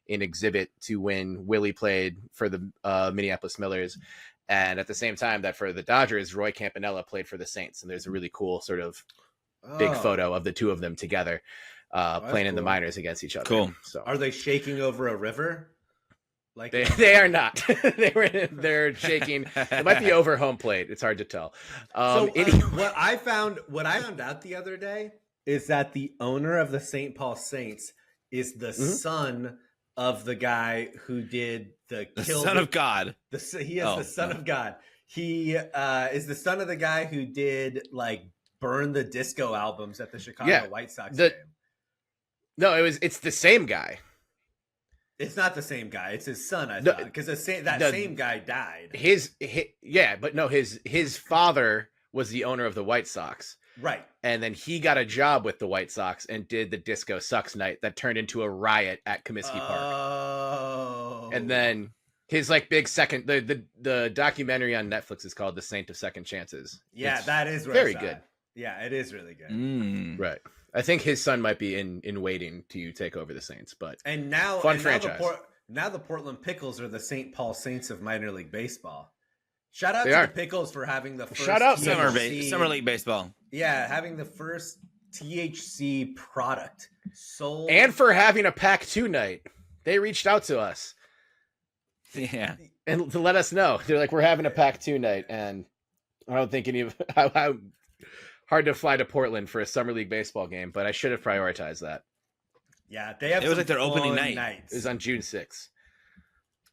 exhibit to when Willie played for the Minneapolis Millers, and at the same time that for the Dodgers, Roy Campanella played for the Saints, and there's a really cool sort of big photo of the two of them together playing in the cool. minors against each other. Cool. So Are they shaking over a river? Like they are not. They're shaking. It might be over home plate. It's hard to tell. What I found out the other day is that the owner of the St. Paul Saints is the son of the guy who did the kill. Son of God. He is the son of God. He is the son of the guy who did like Burn the Disco albums at the Chicago White Sox game. No, it's the same guy. It's not the same guy. It's his son, I No, thought, because same guy died. His father was the owner of the White Sox, Right. And then he got a job with the White Sox and did the Disco Sucks night that turned into a riot at Comiskey Park. Oh. And then his like big second, the documentary on Netflix is called The Saint of Second Chances. Yeah, It's that is very good. Yeah, it is really good. Right. I think his son might be in waiting to take over the Saints, but And now, fun franchise. Now the Portland Pickles are the St. Paul Saints of minor league baseball. Shout out They to are. the Pickles for having the first Shout out Summer League baseball. Yeah, having the first THC product sold. And for having a Pack 2 night. They reached out to us. Yeah. And to let us know. They're like, we're having a Pack 2 night. And I don't think any of how hard to fly to Portland for a Summer League baseball game, but I should have prioritized that. Yeah, they have. It was like their opening fun night. nights. It was on June 6th.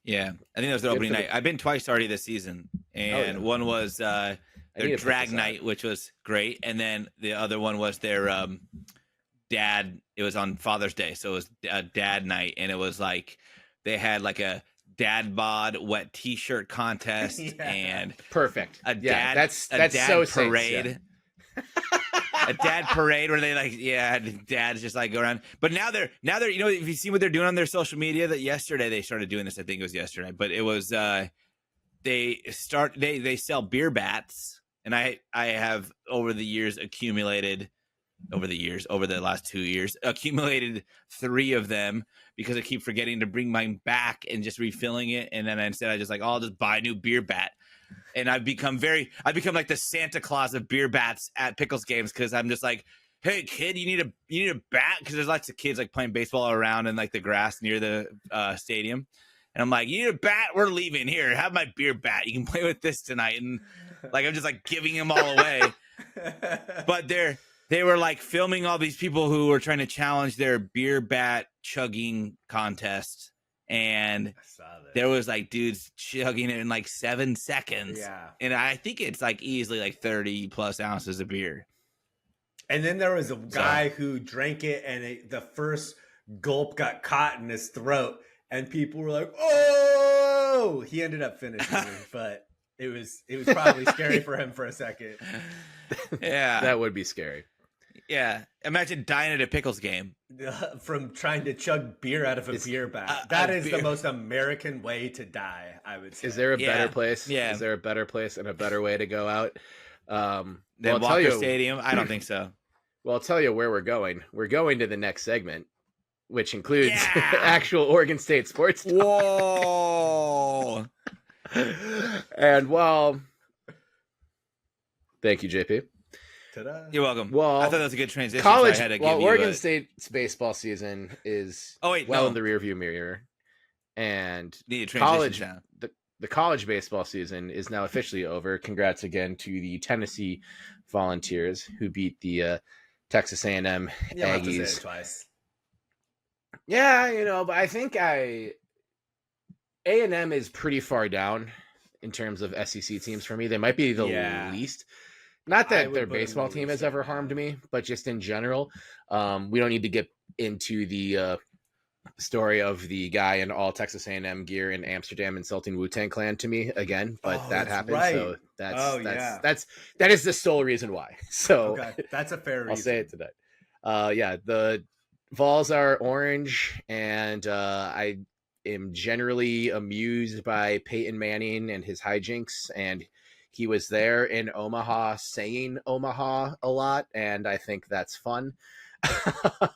Yeah, I think that was their opening night. I've been twice already this season, and one was their drag night, which was great, and then the other one was their dad. It was on Father's Day, so it was a dad night, and it was like they had like a dad bod wet T-shirt contest and perfect. A dad, that's dad so parade. Saints, A dad parade where they dads just like go around. But now they're you know, if you see what they're doing on their social media, that yesterday they started doing this. I think it was yesterday, but it was they sell beer bats, and I have over the last 2 years accumulated 3 of them because I keep forgetting to bring mine back and just refilling it, and then instead I just like, I'll just buy a new beer bat. And I've become like the Santa Claus of beer bats at Pickles games, because I'm just like, hey kid, you need a bat, because there's lots of kids like playing baseball around in like the grass near the stadium, and I'm like, you need a bat? We're leaving. Here, have my beer bat. You can play with this tonight. And like I'm just like giving them all away. But they were like filming all these people who were trying to challenge their beer bat chugging contest. And there was like dudes chugging it in like 7 seconds. Yeah. And I think it's like easily like 30 plus ounces of beer. And then there was a guy who drank it, and the first gulp got caught in his throat, and people were like, "Oh!" He ended up finishing it, but it was probably scary for him for a second. Yeah, that would be scary. Yeah, imagine dying at a Pickles game from trying to chug beer out of a beer bat. That is the most American way to die, I would say. Is there a better place? Yeah. Is there a better place and a better way to go out? Than Walker Stadium? I don't think so. Well, I'll tell you where we're going. We're going to the next segment, which includes actual Oregon State sports talk. Whoa! And thank you, JP. Ta-da. You're welcome. Well, I thought that was a good transition. College, so I had to give you Oregon State's baseball season is in the rearview mirror, and college. The college baseball season is now officially over. Congrats again to the Tennessee Volunteers who beat the Texas A&M Aggies. I have to say it twice. Yeah, but I think A&M is pretty far down in terms of SEC teams for me. They might be the least. Not that their baseball team has ever harmed me, but just in general. We don't need to get into the story of the guy in all Texas A&M gear in Amsterdam insulting Wu-Tang Clan to me again, but that happened. Right. So that is the sole reason why. So that's a fair reason. I'll say it today. The Vols are orange, and I am generally amused by Peyton Manning and his hijinks, and he was there in Omaha saying Omaha a lot, and I think that's fun.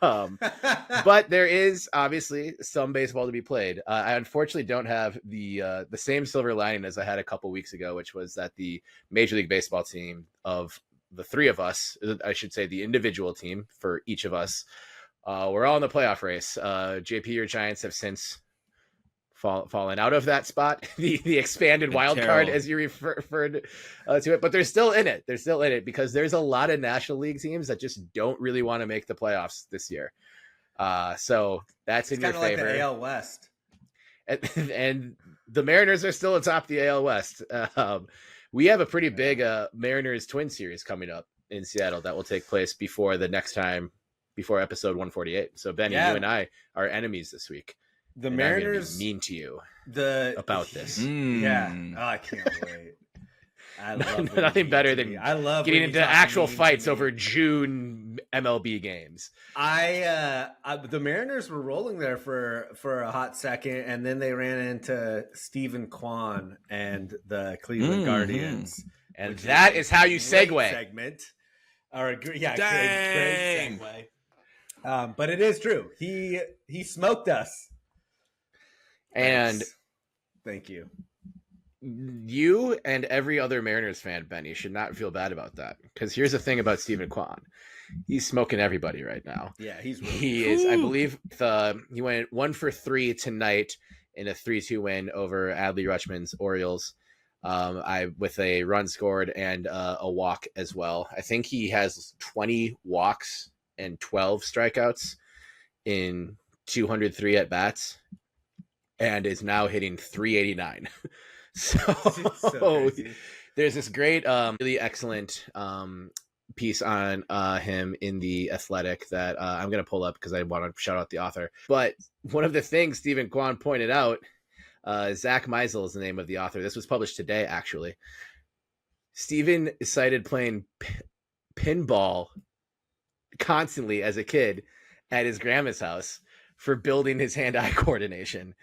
But there is obviously some baseball to be played. I unfortunately don't have the same silver lining as I had a couple weeks ago, which was that the Major League Baseball team of the 3 of us, I should say the individual team for each of us, we're all in the playoff race. JP, your Giants have since fallen out of that spot, the expanded wild card, as you referred to it, but they're still in it. They're still in it because there's a lot of National League teams that just don't really want to make the playoffs this year. So that's in your favor. Like the AL West, and the Mariners are still atop the AL West. We have a pretty big Mariners Twin series coming up in Seattle that will take place before episode 148. So Benny, you and I are enemies this week. The Mariners mean to you about this. Yeah. Oh, I can't wait. I love nothing better than I love getting when you into talk actual mean to fights me. over June MLB games. The Mariners were rolling there for a hot second, and then they ran into Steven Kwan and the Cleveland Guardians, and that is how you segue. Segment, or yeah, Dang. great segue. But it is true. He smoked us, and Thanks. Thank you. You and every other Mariners fan, Benny, should not feel bad about that. Because here's the thing about Steven Kwan. He's smoking everybody right now. Yeah, really he is, I believe, he went 1 for 3 tonight in a 3-2 win over Adley Rutschman's Orioles. With a run scored and a walk as well. I think he has 20 walks and 12 strikeouts in 203 at bats, and is now hitting 389. So there's this great, really excellent piece on him in The Athletic that I'm going to pull up because I want to shout out the author. But one of the things Steven Kwan pointed out, Zach Meisel is the name of the author. This was published today, actually. Steven is cited playing pinball constantly as a kid at his grandma's house for building his hand-eye coordination.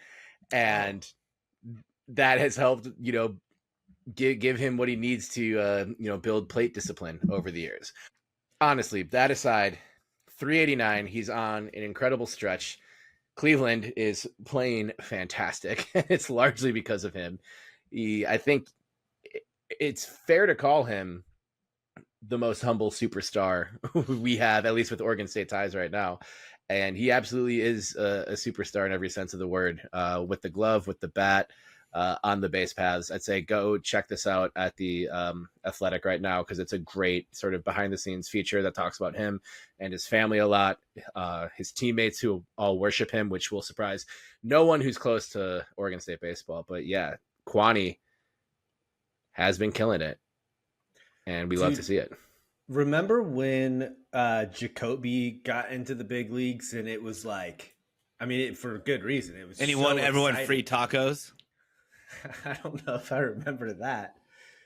And that has helped, give him what he needs to, build plate discipline over the years. Honestly, that aside, 389, he's on an incredible stretch. Cleveland is playing fantastic. It's largely because of him. I think it's fair to call him the most humble superstar we have, at least with Oregon State ties right now. And he absolutely is a superstar in every sense of the word, with the glove, with the bat, on the base paths. I'd say go check this out at the Athletic right now, because it's a great sort of behind the scenes feature that talks about him and his family a lot, his teammates who all worship him, which will surprise no one who's close to Oregon State baseball. But yeah, Kwani has been killing it, and we love to see it. Remember when Jacoby got into the big leagues, and it was like, I mean, for good reason. It was, and he won everyone free tacos. I don't know if I remember that.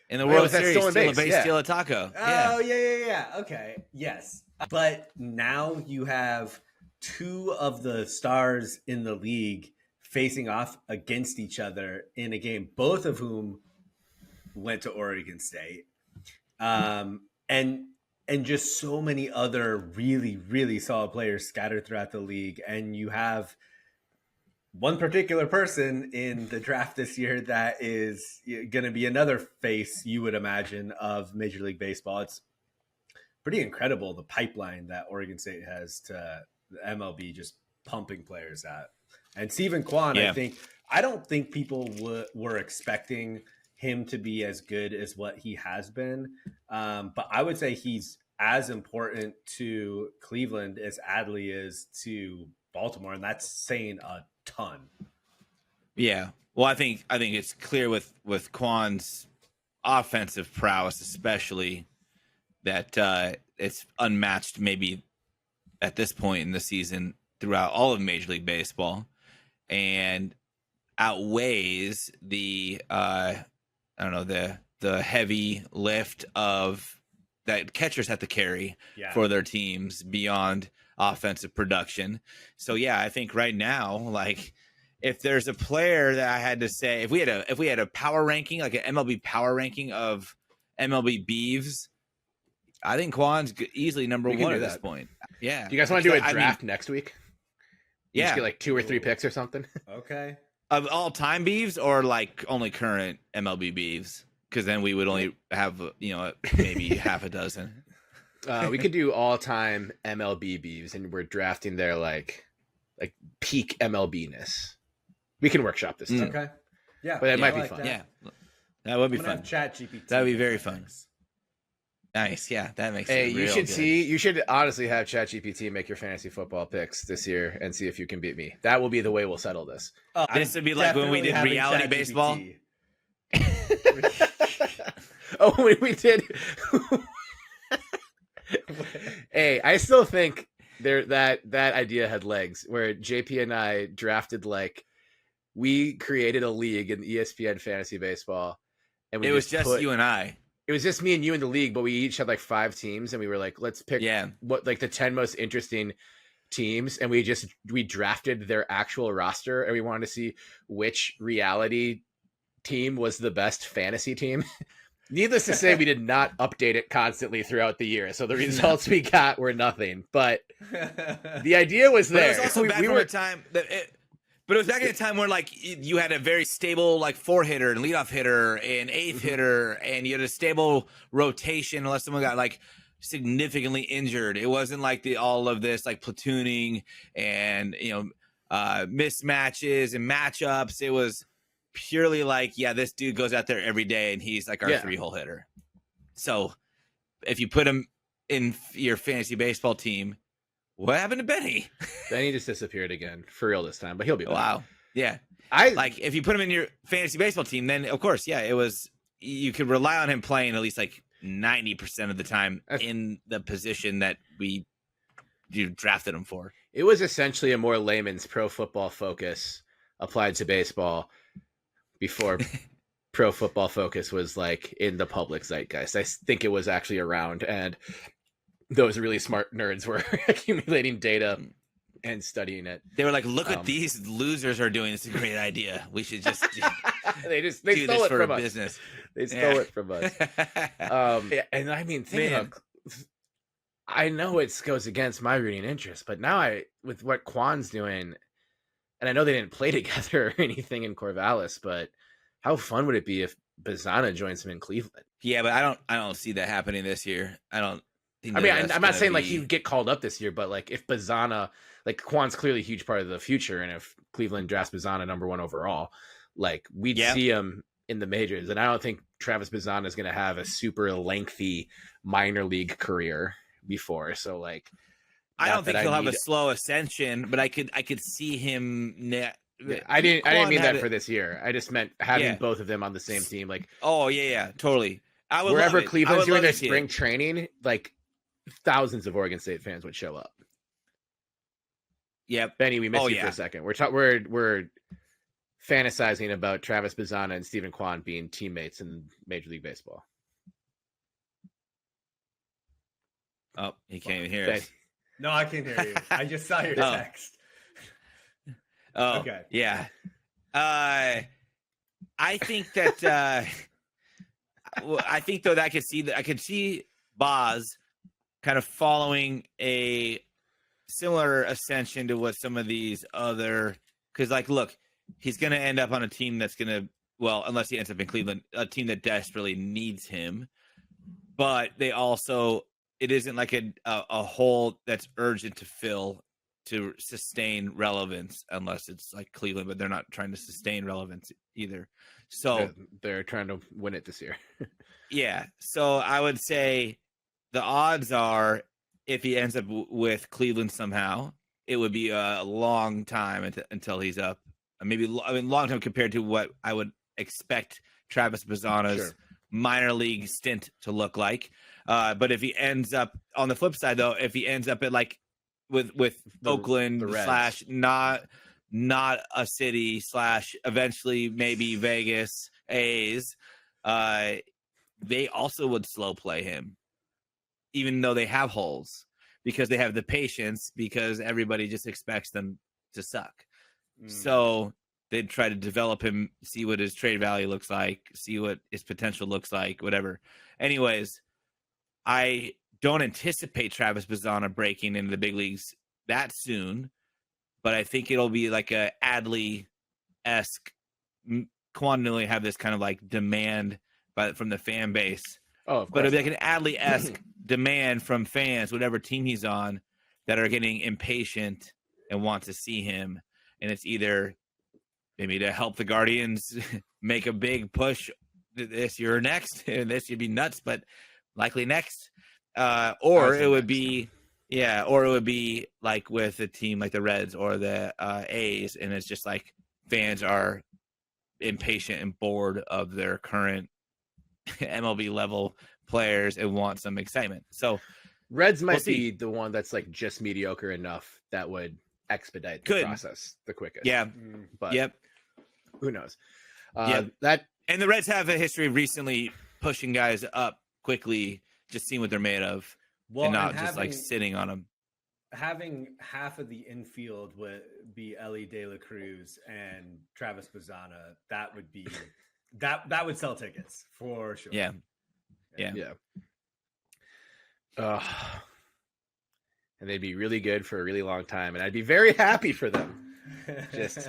In the World Series, steal a taco. Oh, yeah. Okay, yes. But now you have two of the stars in the league facing off against each other in a game, both of whom went to Oregon State. And just so many other really, really solid players scattered throughout the league. And you have one particular person in the draft this year that is going to be another face, you would imagine, of Major League Baseball. It's pretty incredible, the pipeline that Oregon State has to the MLB, just pumping players out. And Steven Kwan, I don't think people were expecting him to be as good as what he has been. But I would say he's as important to Cleveland as Adley is to Baltimore. And that's saying a ton. Yeah. Well, I think it's clear with Kwan's offensive prowess, especially, that it's unmatched maybe at this point in the season throughout all of Major League Baseball, and outweighs the the heavy lift of that catchers have to carry for their teams beyond offensive production. So yeah, I think right now, like, if there's a player that I had to say, if we had a power ranking, like an MLB power ranking of MLB Beavs, I think Kwan's easily number one at this point. Yeah. Do you guys want to do a draft next week? Yeah. Just get like 2 or 3 picks or something. Okay. Of all time Beavs, or like only current MLB Beavs? Because then we would only have, maybe half a dozen. We could do all time MLB Beavs, and we're drafting their like peak MLB-ness. We can workshop this. Okay. Yeah. But that might be fun. That. Yeah. That would be fun. ChatGPT. That would be very fun. Nice. Yeah. That makes it real good. You should honestly have ChatGPT make your fantasy football picks this year and see if you can beat me. That will be the way we'll settle this. This would be like when we did reality baseball. When we did. Hey, I still think that idea had legs, where JP and I drafted, like, we created a league in ESPN fantasy baseball, and it was just you and I. it was just me and you in the league, but we each had like 5 teams, and we were like, let's pick what like the 10 most interesting teams, and we drafted their actual roster, and we wanted to see which reality team was the best fantasy team. Needless to say, we did not update it constantly throughout the year, so the results we got were nothing. But the idea was there. But it was also back from a time that but it was back in a time where like you had a very stable like 4-hitter and leadoff hitter and 8th hitter, and you had a stable rotation unless someone got like significantly injured. It wasn't like all of this like platooning and mismatches and matchups. It was purely like, this dude goes out there every day and he's like our 3-hole hitter. So if you put him in your fantasy baseball team, what happened to Benny? Benny just disappeared again for real this time, but he'll be back. Wow. Yeah. Like if you put him in your fantasy baseball team, then of course, it was, you could rely on him playing at least like 90% of the time in the position that you drafted him for. It was essentially a more layman's Pro Football Focus applied to baseball before Pro Football Focus was like in the public zeitgeist. I think it was actually around, and those really smart nerds were accumulating data and studying it. They were like, look what these losers are doing. It's a great idea. We should just they do stole this it for from a us. business. They stole it from us. And I mean, I know it goes against my rooting interest, but now with what Kwan's doing, and I know they didn't play together or anything in Corvallis, but how fun would it be if Bazzana joins him in Cleveland? Yeah, but I don't see that happening this year. I don't think. I'm not saying like he'd get called up this year, but like if Bazzana, like Kwan's clearly a huge part of the future, and if Cleveland drafts Bazzana number 1 overall, like we'd see him in the majors. And I don't think Travis Bazzana is going to have a super lengthy minor league career before. So like, I don't think he'll have a slow ascension, but I could see him. I didn't mean that for this year. I just meant having both of them on the same team. Like, oh yeah, totally. I would wherever Cleveland's doing their spring training, like thousands of Oregon State fans would show up. Yep. Benny, we missed you for a second. We're fantasizing about Travis Bazzana and Steven Kwan being teammates in Major League Baseball. Oh, he can't even hear us. No, I can hear you. I just saw your text. Oh, okay. Yeah. I think that I think though that I could see Boz kind of following a similar ascension to what some of these other, because like look, he's going to end up on a team that's going to, well, unless he ends up in Cleveland, a team that desperately needs him. But they also, it isn't like a hole that's urgent to fill to sustain relevance, unless it's like Cleveland, but they're not trying to sustain relevance either. So they're trying to win it this year. Yeah. So I would say the odds are if he ends up with Cleveland somehow, it would be a long time until he's up. Maybe long time compared to what I would expect Travis Bazzana's minor league stint to look like. But if he ends up on the flip side, though, if he ends up at like with Oakland / not a city / eventually maybe Vegas A's, they also would slow play him, even though they have holes, because they have the patience, because everybody just expects them to suck. So they'd try to develop him, see what his trade value looks like, see what his potential looks like, whatever. Anyways, I don't anticipate Travis Bazzana breaking into the big leagues that soon, but I think it'll be like a Adley-esque. Kwan and Willie have this kind of like demand from the fan base. Oh, but it'll be like an Adley-esque demand from fans, whatever team he's on, that are getting impatient and want to see him. And it's either maybe to help the Guardians make a big push this year or next, and this would be nuts, but likely next. Or it would be like with a team like the Reds or the A's, and it's just like fans are impatient and bored of their current MLB level players and want some excitement. So Reds might be the one that's like just mediocre enough that would expedite the process the quickest. Yeah. But who knows? And the Reds have a history of recently pushing guys up quickly, just seeing what they're made of, and not just like sitting on them. Having half of the infield would be Ellie De La Cruz and Travis Bazzana. That would be that would sell tickets for sure. Yeah. And they'd be really good for a really long time, and I'd be very happy for them. Just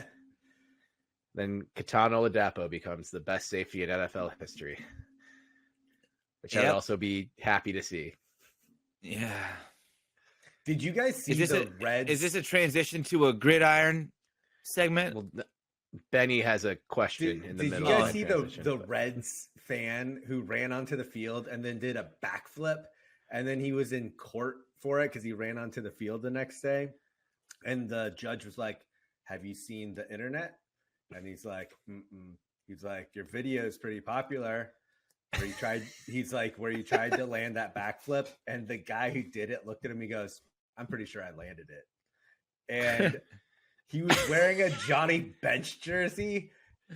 then Katana Oladapo becomes the best safety in NFL history, which I'd also be happy to see. Yeah. Did you guys see the Reds? Is this a transition to a gridiron segment? Well, Benny has a question in the middle. Did you guys see the Reds fan who ran onto the field and then did a backflip, and then he was in court for it because he ran onto the field the next day, and the judge was like, "Have you seen the internet?" And he's like, "Mm-mm." He's like, "Your video is pretty popular." Where you tried to land that backflip, and the guy who did it looked at him. He goes, "I'm pretty sure I landed it." And he was wearing a Johnny Bench jersey,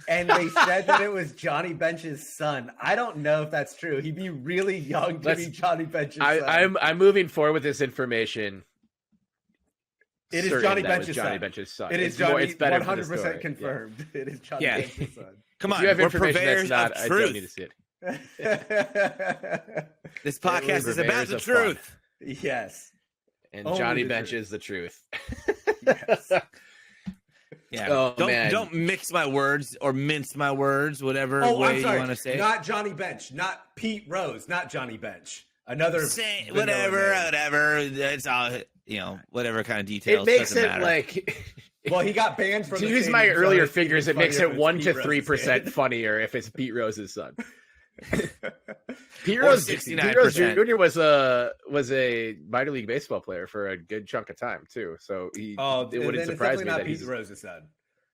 and they said that it was Johnny Bench's son. I don't know if that's true. He'd be really young to be Johnny Bench's son. I'm moving forward with this information. It is Johnny Bench's son. It is Johnny. It's 100% confirmed. Yeah. It is Johnny Bench's son. Come on, if you have we're information purveyors that's not, of I truth. don't need to see it. This podcast is about the truth. Yes. And Johnny Bench is the truth. Yes. Yeah. Don't mix my words or mince my words, whatever way you want to say it. Not Johnny Bench, not Pete Rose, not Johnny Bench. Another whatever. It's all whatever kind of details. It makes it matter. like well, he got banned from. To use my earlier figures, it makes it 1 to 3% funnier if it's Pete Rose's son. Pete Rose Jr. was a minor league baseball player for a good chunk of time too. So it wouldn't surprise me that he's Pete Rose's son.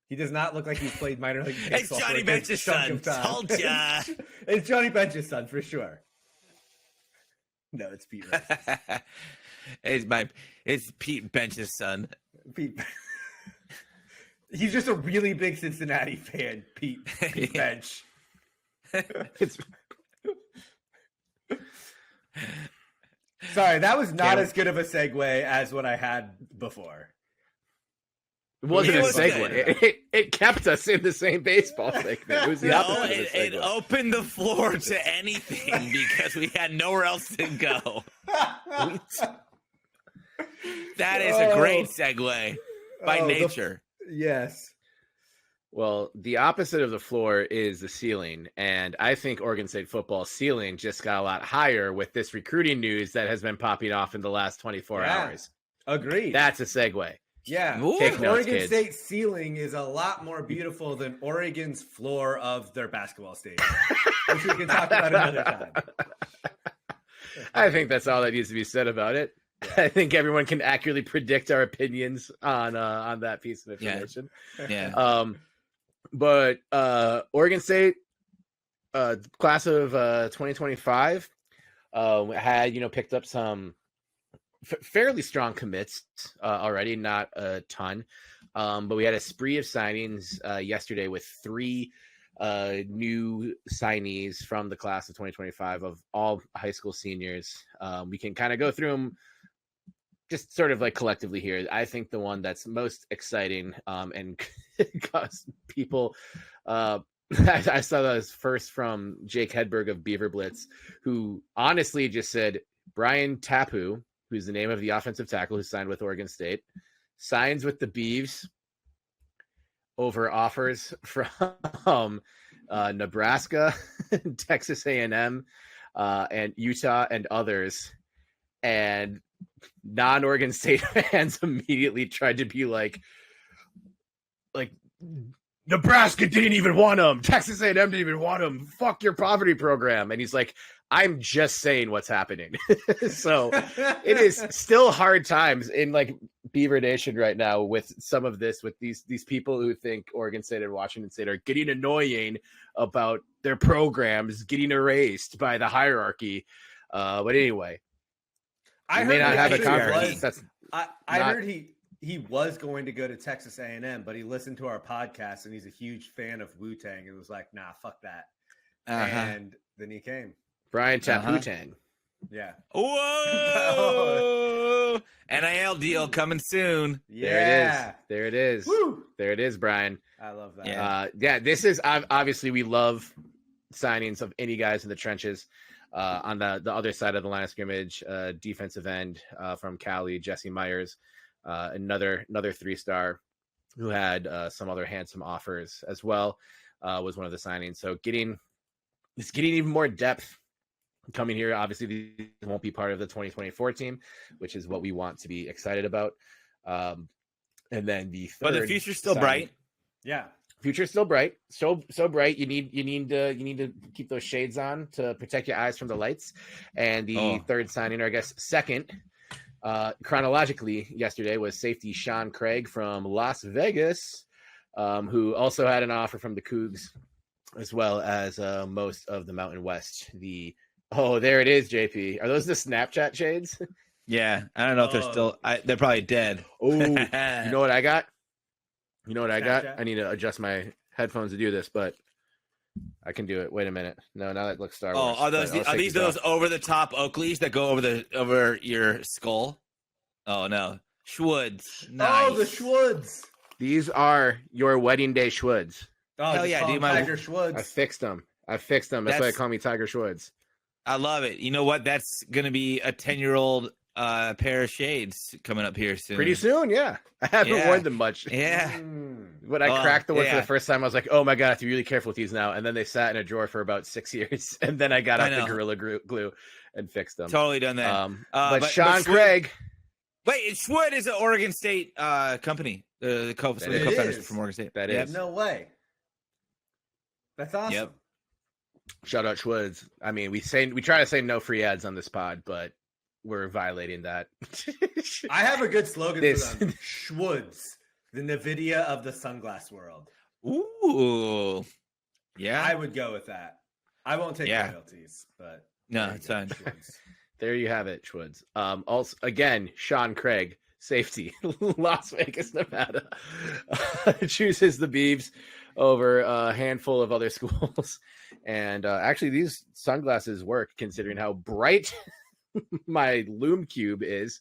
He does not look like he's played minor league It's baseball. Johnny Bench's son. Told ya. It's Johnny Bench's son for sure. No, it's Pete Rose. It's Pete Bench's son. Pete. He's just a really big Cincinnati fan, Pete Bench. Sorry, that was not as good of a segue as what I had before. It wasn't a segue. It kept us in the same baseball segment. It was the opposite of a segue. It opened the floor to anything because we had nowhere else to go. That is a great segue by nature. Yes. Well, the opposite of the floor is the ceiling, and I think Oregon State football's ceiling just got a lot higher with this recruiting news that has been popping off in the last 24 hours. Agreed. That's a segue. Yeah. Take notes, Oregon kids. State's ceiling is a lot more beautiful than Oregon's floor of their basketball stadium, which we can talk about another time. I think that's all that needs to be said about it. I think everyone can accurately predict our opinions on that piece of information. Yeah. But Oregon State, class of 2025, had picked up some fairly strong commits already, not a ton, but we had a spree of signings yesterday with 3 new signees from the class of 2025 of all high school seniors. We can kind of go through them just sort of like collectively here. I think the one that's most exciting and caused people I saw that was first from Jake Hedberg of Beaver Blitz, who honestly just said Brian Tapu, who's the name of the offensive tackle who signed with Oregon State, signs with the Beavs over offers from Nebraska, Texas A&M, and Utah and others. And non-Oregon State fans immediately tried to be like Nebraska didn't even want him. Texas A&M didn't even want him. Fuck your poverty program. And he's like, I'm just saying what's happening. So it is still hard times in like Beaver Nation right now with some of this, with these people who think Oregon State and Washington State are getting annoying about their programs getting erased by the hierarchy. But anyway, I may not have a conference. I heard he was going to go to Texas A&M, but he listened to our podcast and he's a huge fan of Wu-Tang and was like, nah, fuck that. And then he came. Brian Tapu Tang. Yeah. Whoa! NIL deal coming soon. Yeah. There it is. Woo! There it is, Brian. I love that. Yeah, this is obviously we love signings of any guys in the trenches. On the other side of the line of scrimmage, defensive end from Cali, Jesse Myers, another 3-star who had some other handsome offers as well, was one of the signings. So getting even more depth coming here. Obviously, these won't be part of the 2024 team, which is what we want to be excited about. And then the third, but the future's still bright. Yeah. Future's still bright, so bright. You need to keep those shades on to protect your eyes from the lights. And the third signing, or I guess second, chronologically, yesterday was safety Sean Craig from Las Vegas, who also had an offer from the Cougs, as well as most of the Mountain West. There it is, JP. Are those the Snapchat shades? Yeah, I don't know if they're still. They're probably dead. Oh, you know what I got? Snapchat? I need to adjust my headphones to do this, but I can do it. Wait a minute. No, now that looks Star Wars. Are these those over the top Oakleys that go over your skull? Oh no, Schwoods. Nice. Oh, the Schwoods. These are your wedding day Schwoods. Oh, hell yeah, dude! Tiger Schwoods. I fixed them. That's why they call me Tiger Schwoods. I love it. You know what? That's gonna be a 10-year-old pair of shades coming up here soon. Pretty soon, yeah. I haven't worn them much. Yeah. When I cracked the one for the first time, I was like, oh my God, I have to be really careful with these now. And then they sat in a drawer for about 6 years. And then I got out the Gorilla Glue and fixed them. Totally done that. But Sean Craig. Wait, Schwood is an Oregon State company. The co-founders from Oregon State. That is. No way. That's awesome. Yep. Shout out Schwoods. I mean, we try to say no free ads on this pod, but we're violating that. I have a good slogan for them. Schwoods, the NVIDIA of the sunglass world. Ooh. Yeah. I would go with that. I won't take royalties, but no, it's fine. There you have it, Schwoods. Also, again, Sean Craig, safety, Las Vegas, Nevada, chooses the Beavs over a handful of other schools. And actually, these sunglasses work considering how bright my Lume Cube is,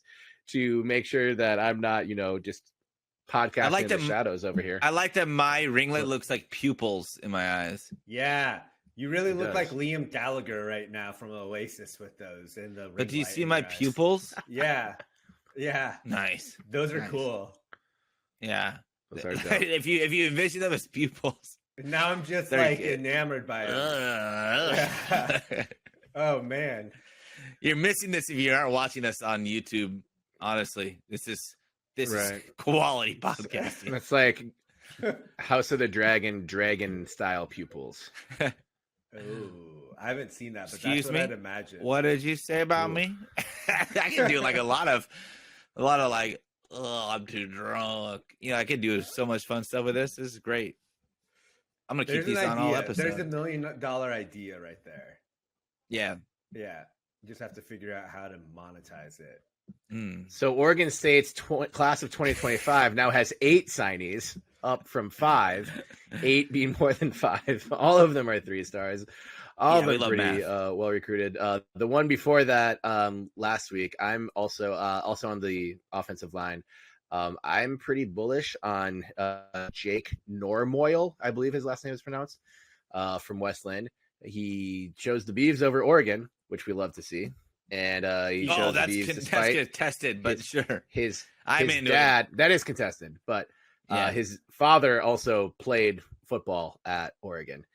to make sure that I'm not, just podcasting in the shadows over here. I like that my ringlet looks like pupils in my eyes. Yeah. You really look like Liam Gallagher right now from Oasis with those. But do you see my pupils? Yeah. Yeah. Nice. Those are cool. Yeah. Those are if you envision them as pupils. Now I'm just enamored by it. Oh man. You're missing this if you aren't watching us on YouTube. Honestly, this is quality podcasting. It's like House of the Dragon style pupils. Oh, I haven't seen that, but that's what I'd imagine. What did you say about me? I can do like a lot of like, oh, I'm too drunk. I can do so much fun stuff with this. This is great. I'm gonna keep these on all episodes. There's $1 million idea right there. Yeah. Yeah. You just have to figure out how to monetize it. So Oregon State's class of 2025 now has 8 signees, up from 5, 8 being more than 5. All of them are 3-stars. All of them pretty well recruited. The one before that last week, I'm also on the offensive line. I'm pretty bullish on Jake Normoyle, I believe his last name is pronounced, from Westland. He chose the Beavs over Oregon, which we love to see. And he chose the Beavs despite that's contested, but sure. His dad, that is contested, but his father also played football at Oregon.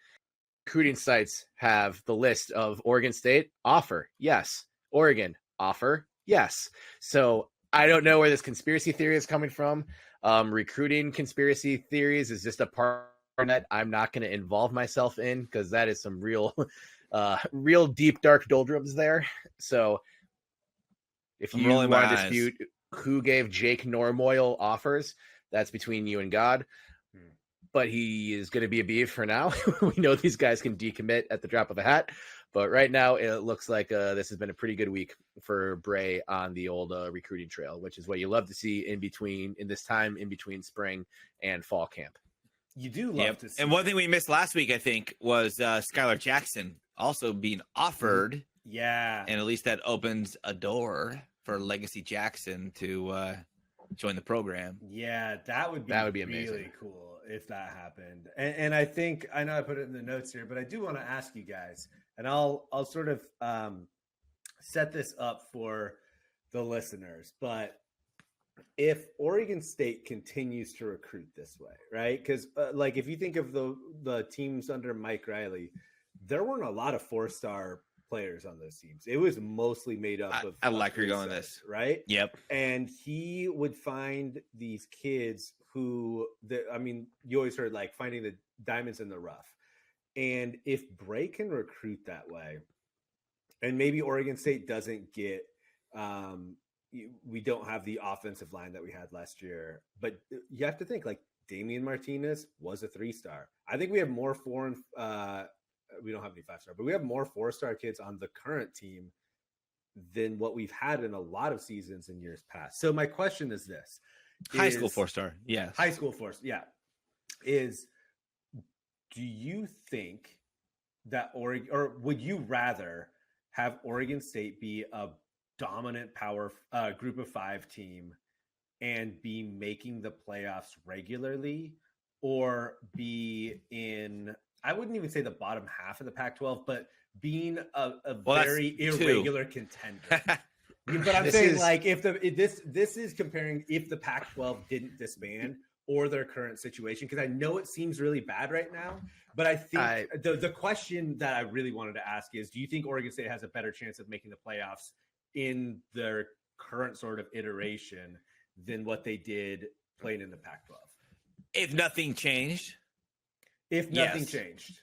Recruiting sites have the list of Oregon State offer. Yes. Oregon offer. Yes. So I don't know where this conspiracy theory is coming from. Recruiting conspiracy theories is just a part that I'm not going to involve myself in, because that is some real deep, dark doldrums there. So if you want to dispute who gave Jake Normoyle offers, that's between you and God. But he is going to be a Beav for now. We know these guys can decommit at the drop of a hat. But right now, it looks like this has been a pretty good week for Bray on the old recruiting trail, which is what you love to see in this time in between spring and fall camp. You do love to see. And one thing we missed last week, I think, was Skylar Jackson also being offered. Yeah. And at least that opens a door for Legacy Jackson to join the program. Yeah, that would be amazing. Really cool if that happened. And I think, I know I put it in the notes here, but I do want to ask you guys, and I'll sort of set this up for the listeners, but if Oregon State continues to recruit this way, right? Because like if you think of the teams under Mike Riley, there weren't a lot of 4-star players on those teams. It was mostly made up of. I like where you're going with this, right? Yep. And he would find these kids who, you always heard like finding the diamonds in the rough. And if Bray can recruit that way, and maybe Oregon State doesn't get. We don't have the offensive line that we had last year, but you have to think like Damian Martinez was a 3-star. I think we have more we don't have any 5-star, but we have more 4-star kids on the current team than what we've had in a lot of seasons in years past. So my question is this: high school 4-star, yeah, high school 4-star, yeah. Do you think that Oregon, or would you rather have Oregon State be a dominant power group of 5 team and be making the playoffs regularly, or be in, I wouldn't even say the bottom half of the Pac-12, but being a very irregular contender? But I'm saying like if this is comparing if the Pac-12 didn't disband or their current situation, because I know it seems really bad right now, but I think the question that I really wanted to ask is, do you think Oregon State has a better chance of making the playoffs in their current sort of iteration than what they did playing in the Pac-12? If nothing changed. If nothing changed.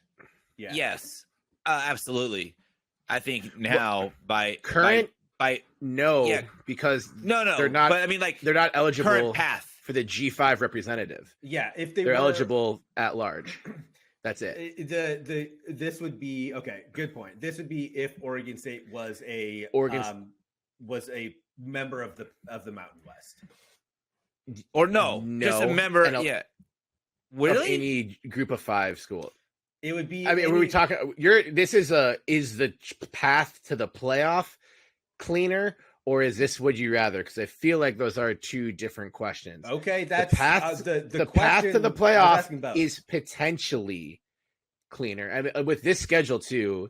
Yeah. Yes. Absolutely. I think now by no, yeah. because no, they're not. But I mean, like they're not eligible current path for the G5 representative. Yeah, if they're eligible at large. That's it. This would be okay. Good point. This would be if Oregon State was a member of the Mountain West, or no, just a member. Yeah, really? Of any group of 5 school. It would be. I mean, were we talking? Is the path to the playoff cleaner, or is this would you rather? Because I feel like those are 2 different questions. Okay, that's the path. The path to the playoff is potentially cleaner. I mean, with this schedule too.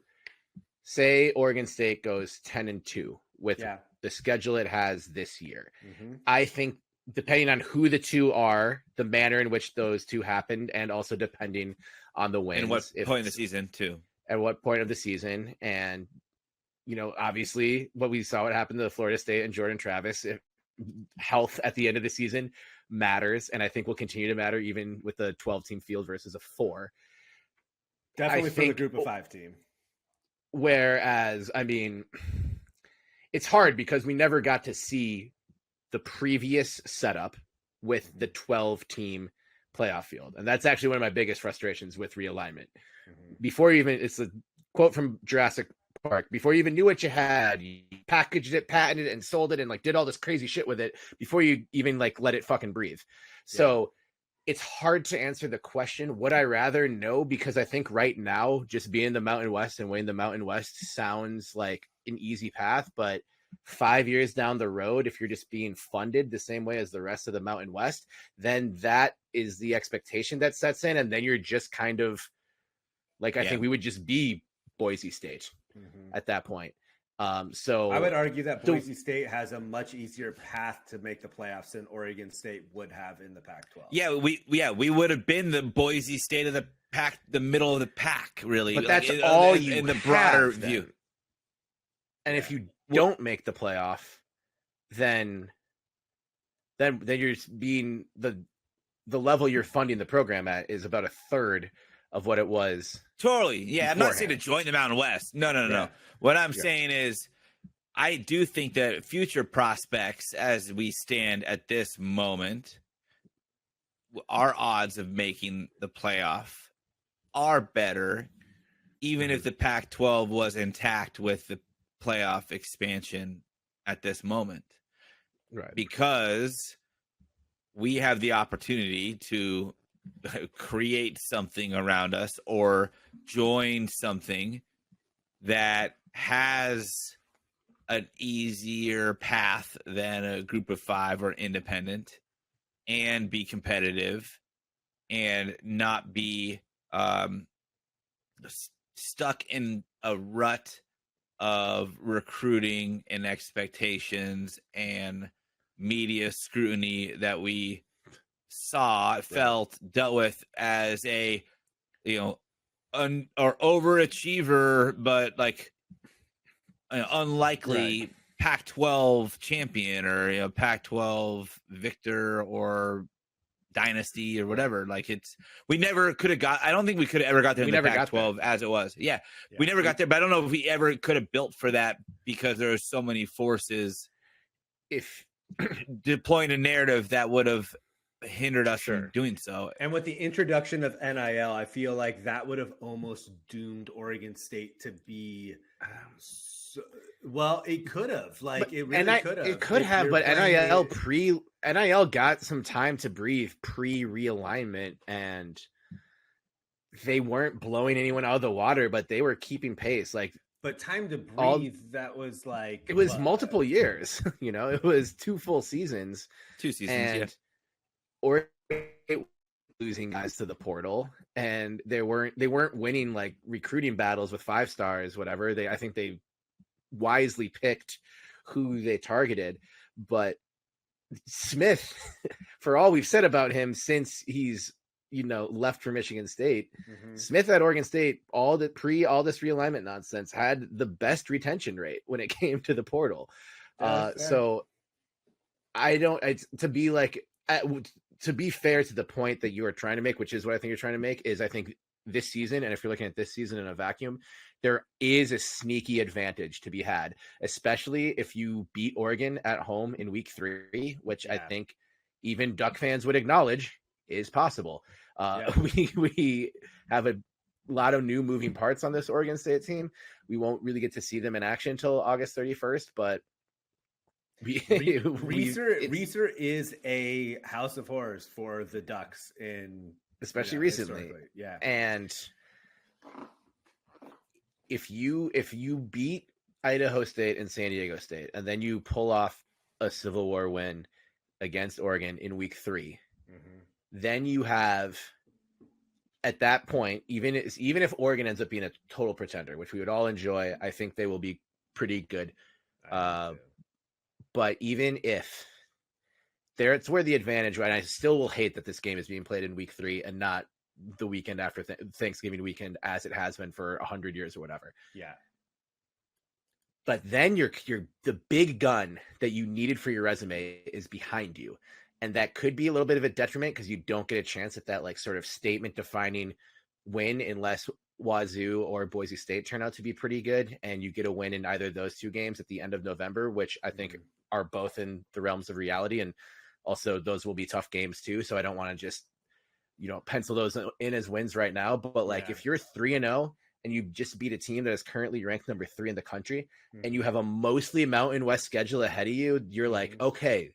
Say Oregon State goes 10-2 with the schedule it has this year. Mm-hmm. I think depending on who the 2 are, the manner in which those 2 happened, and also depending on the wins. And what point of the season too? At what point of the season, and obviously what we saw what happened to Florida State and Jordan Travis. Health at the end of the season matters, and I think will continue to matter even with the 12-team field versus a 4. Definitely for the group of 5 team. Whereas, I mean, it's hard because we never got to see the previous setup with the 12-team playoff field. And that's actually one of my biggest frustrations with realignment. Mm-hmm. It's a quote from Jurassic Park, before you even knew what you had, you packaged it, patented it, and sold it, and like did all this crazy shit with it before you even like let it fucking breathe. So it's hard to answer the question, would I rather? No, because I think right now just being the Mountain West and winning the Mountain West sounds like an easy path, but 5 years down the road, if you're just being funded the same way as the rest of the Mountain West, then that is the expectation that sets in, and then you're just kind of like, I think we would just be Boise State at that point. So I would argue that Boise State has a much easier path to make the playoffs than Oregon State would have in the Pac-12. We would have been the Boise State of the pack, the middle of the pack, really. But that's all you in the broader then. view. And if you don't make the playoff, then you're being the level you're funding the program at is about a third of what it was. Totally. Yeah. I'm not saying to join the Mountain West. No. What I'm saying is I do think that future prospects, as we stand at this moment, our odds of making the playoff are better, even if the Pac-12 was intact with the playoff expansion at this moment. Right. Because we have the opportunity to create something around us or join something that has an easier path than a group of 5 or independent, and be competitive and not be stuck in a rut of recruiting and expectations and media scrutiny that we felt, dealt with as a, or overachiever, but like an unlikely Pac-12 champion, or Pac-12 victor or dynasty or whatever. Like we never could have got. I don't think we could have ever got there in the Pac-12 as it was. Yeah, we never got there. But I don't know if we ever could have built for that, because there are so many forces If deploying a narrative that would have hindered us from doing so. And with the introduction of NIL, I feel like that would have almost doomed Oregon State to be. Well, it could have. Like, it really could have. It could have, but NIL got some time to breathe pre-realignment, and they weren't blowing anyone out of the water, but they were keeping pace. Like, but time to breathe, that was like, it was multiple years. It was 2 full seasons. 2 seasons, or losing guys to the portal, and they weren't winning like recruiting battles with 5 stars, whatever. I think they wisely picked who they targeted. But Smith, for all we've said about him since he's left for Michigan State, Smith at Oregon State, all this realignment nonsense, had the best retention rate when it came to the portal. So to be fair to the point that you are trying to make, which is what I think you're trying to make, is I think this season, and if you're looking at this season in a vacuum, there is a sneaky advantage to be had, especially if you beat Oregon at home in week 3, which I think even Duck fans would acknowledge is possible. We have a lot of new moving parts on this Oregon State team. We won't really get to see them in action until August 31st, but Reeser is a house of horrors for the Ducks, especially recently. Yeah. And if you beat Idaho State and San Diego State, and then you pull off a Civil War win against Oregon in week 3, then you have, at that point, even if Oregon ends up being a total pretender, which we would all enjoy, I think they will be pretty good. But even if it's where the advantage, and I still will hate that this game is being played in week 3 and not the weekend after Thanksgiving weekend, as it has been for 100 years or whatever. Yeah. But then the big gun that you needed for your resume is behind you. And that could be a little bit of a detriment, because you don't get a chance at that like sort of statement defining win unless Wazoo or Boise State turn out to be pretty good, and you get a win in either of those 2 games at the end of November, which I think are both in the realms of reality. And also those will be tough games too. So I don't want to just, pencil those in as wins right now. But like, if you're 3-0 and you just beat a team that is currently ranked number 3 in the country, and you have a mostly Mountain West schedule ahead of you, you're like, okay,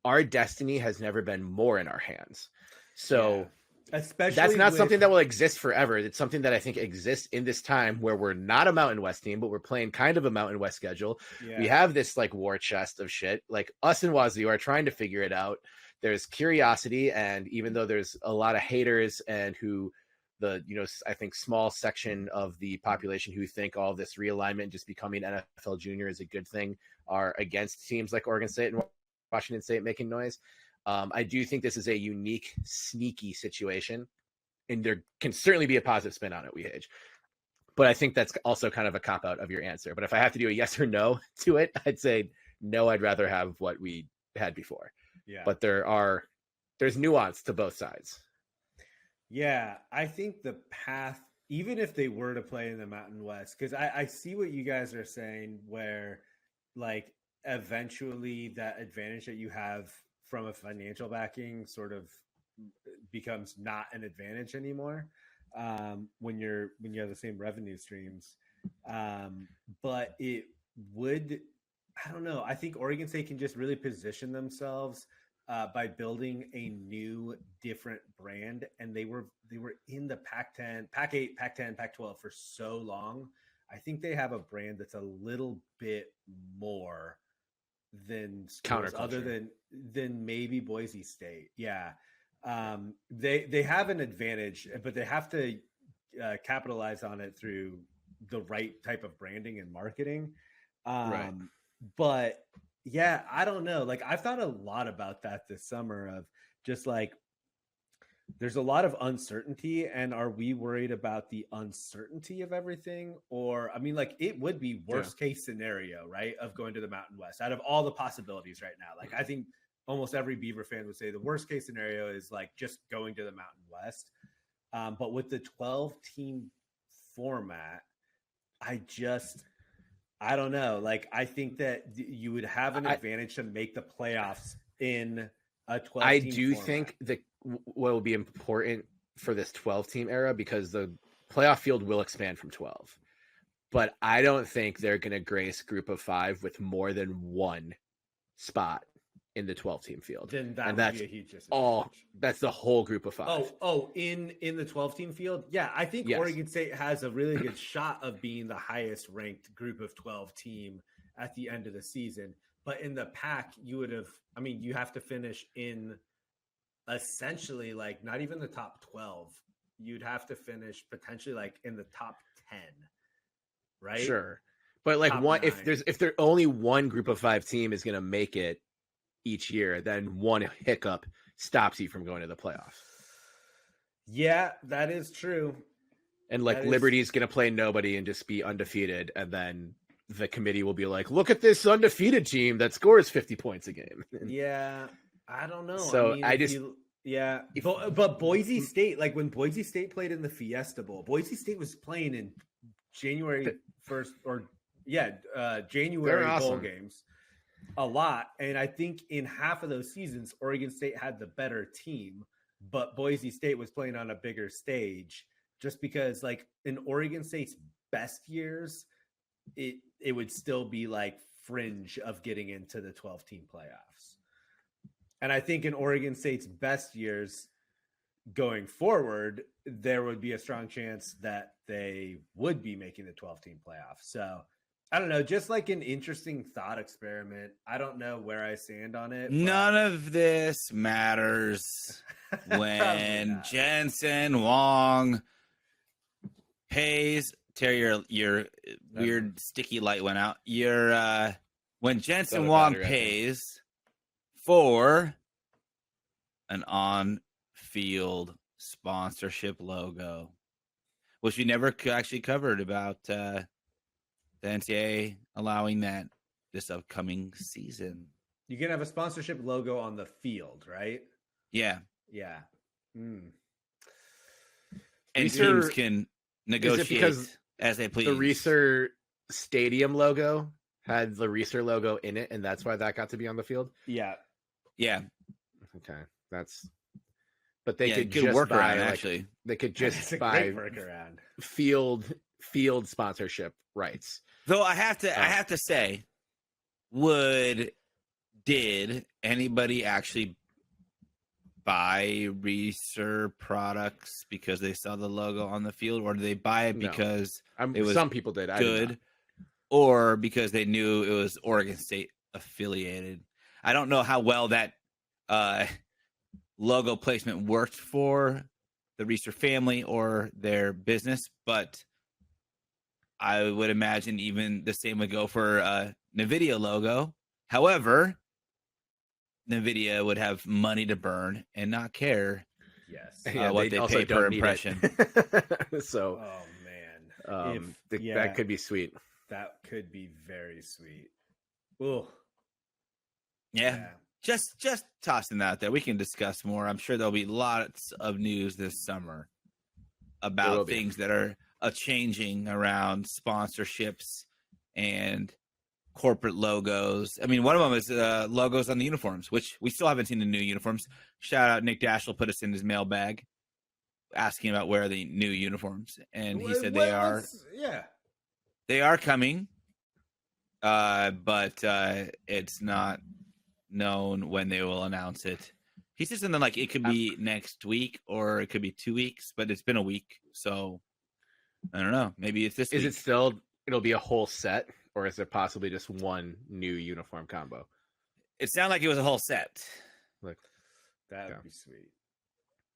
our destiny has never been more in our hands. So especially that's not something that will exist forever. It's something that I think exists in this time where we're not a Mountain West team, but we're playing kind of a Mountain West schedule. We have this like war chest of shit. Like, us and Wazoo are trying to figure it out. There's curiosity, and even though there's a lot of haters and who I think small section of the population who think all this realignment, just becoming NFL junior, is a good thing, are against teams like Oregon State and Washington State making noise. I do think this is a unique, sneaky situation, and there can certainly be a positive spin on it, WeHage. But I think that's also kind of a cop-out of your answer. But if I have to do a yes or no to it, I'd say no, I'd rather have what we had before. Yeah. But there's nuance to both sides. Yeah, I think the path, even if they were to play in the Mountain West, because I see what you guys are saying, where like eventually that advantage that you have from a financial backing sort of becomes not an advantage anymore when you have the same revenue streams. But it would, I don't know. I think Oregon State can just really position themselves by building a new, different brand, and they were in the Pac-10, Pac-8, Pac-10, Pac-12 for so long. I think they have a brand that's a little bit more than schools, other than maybe Boise State. Yeah, they have an advantage, but they have to capitalize on it through the right type of branding and marketing. Right. But yeah, I don't know. Like, I've thought a lot about that this summer, of just like, there's a lot of uncertainty, and are we worried about the uncertainty of everything? Or, I mean, like, it would be worst case scenario, right, of going to the Mountain West out of all the possibilities right now. Like, I think almost every Beaver fan would say the worst case scenario is like just going to the Mountain West. But with the 12-team format, I don't know. Like, I think that you would have an advantage to make the playoffs in a 12-team I do format. think that what will be important for this 12-team era, because the playoff field will expand from 12. But I don't think they're going to grace group of 5 with more than one spot in the 12-team field. Then that and would that's be a huge disadvantage. That's the whole group of 5. In the 12-team field? Yeah, I think Oregon State has a really good shot of being the highest ranked group of 12 team at the end of the season. But in the pack, you have to finish in essentially like not even the top 12. You'd have to finish potentially like in the top 10, right? Sure. But like Top 9. if there only one group of 5 team is going to make it each year, then one hiccup stops you from going to the playoffs. Yeah, that is true. And like Liberty's going to play nobody and just be undefeated, and then the committee will be like, look at this undefeated team that scores 50 points a game. Yeah, I don't know. So but Boise State, like when Boise State played in the Fiesta Bowl, Boise State was playing in January 1st January bowl games a lot. And I think in half of those seasons, Oregon State had the better team, but Boise State was playing on a bigger stage, just because like in Oregon State's best years, it would still be like fringe of getting into the 12-team playoffs. And I think in Oregon State's best years going forward, there would be a strong chance that they would be making the 12-team playoffs. So I don't know, just like an interesting thought experiment. I don't know where I stand on it. None of this matters when Jensen Wong pays. Terry, your weird sticky light went out. When Jensen Wong pays for an on-field sponsorship logo, which we never actually covered about the NCAA allowing that this upcoming season. You can have a sponsorship logo on the field, right? Yeah. Yeah. And teams can negotiate as they please. The Reeser Stadium logo had the Reeser logo in it, and that's why that got to be on the field? Yeah. Yeah. Okay. But they could just work buy, around, actually. They could just buy field sponsorship rights. Though I have to say, did anybody actually buy Reeser products because they saw the logo on the field, or did they buy it because it was some people did good, or because they knew it was Oregon State affiliated? I don't know how well that logo placement worked for the Reeser family or their business, but I would imagine even the same would go for NVIDIA logo. However, NVIDIA would have money to burn and not care what they pay per impression. So, oh man, that could be sweet. That could be very sweet. Oh, yeah. Just tossing that out there. We can discuss more. I'm sure there'll be lots of news this summer about things that are changing around sponsorships and corporate logos. I mean, one of them is logos on the uniforms, which we still haven't seen the new uniforms. Shout out Nick Dashel put us in his mailbag asking about where are the new uniforms, and he said they are coming, but it's not known when they will announce it. He said something like it could be next week or it could be 2 weeks, but it's been a week, so I don't know. Maybe it's this week. Is it still? It'll be a whole set, or is there possibly just one new uniform combo? It sounded like it was a whole set. Look, That would be sweet.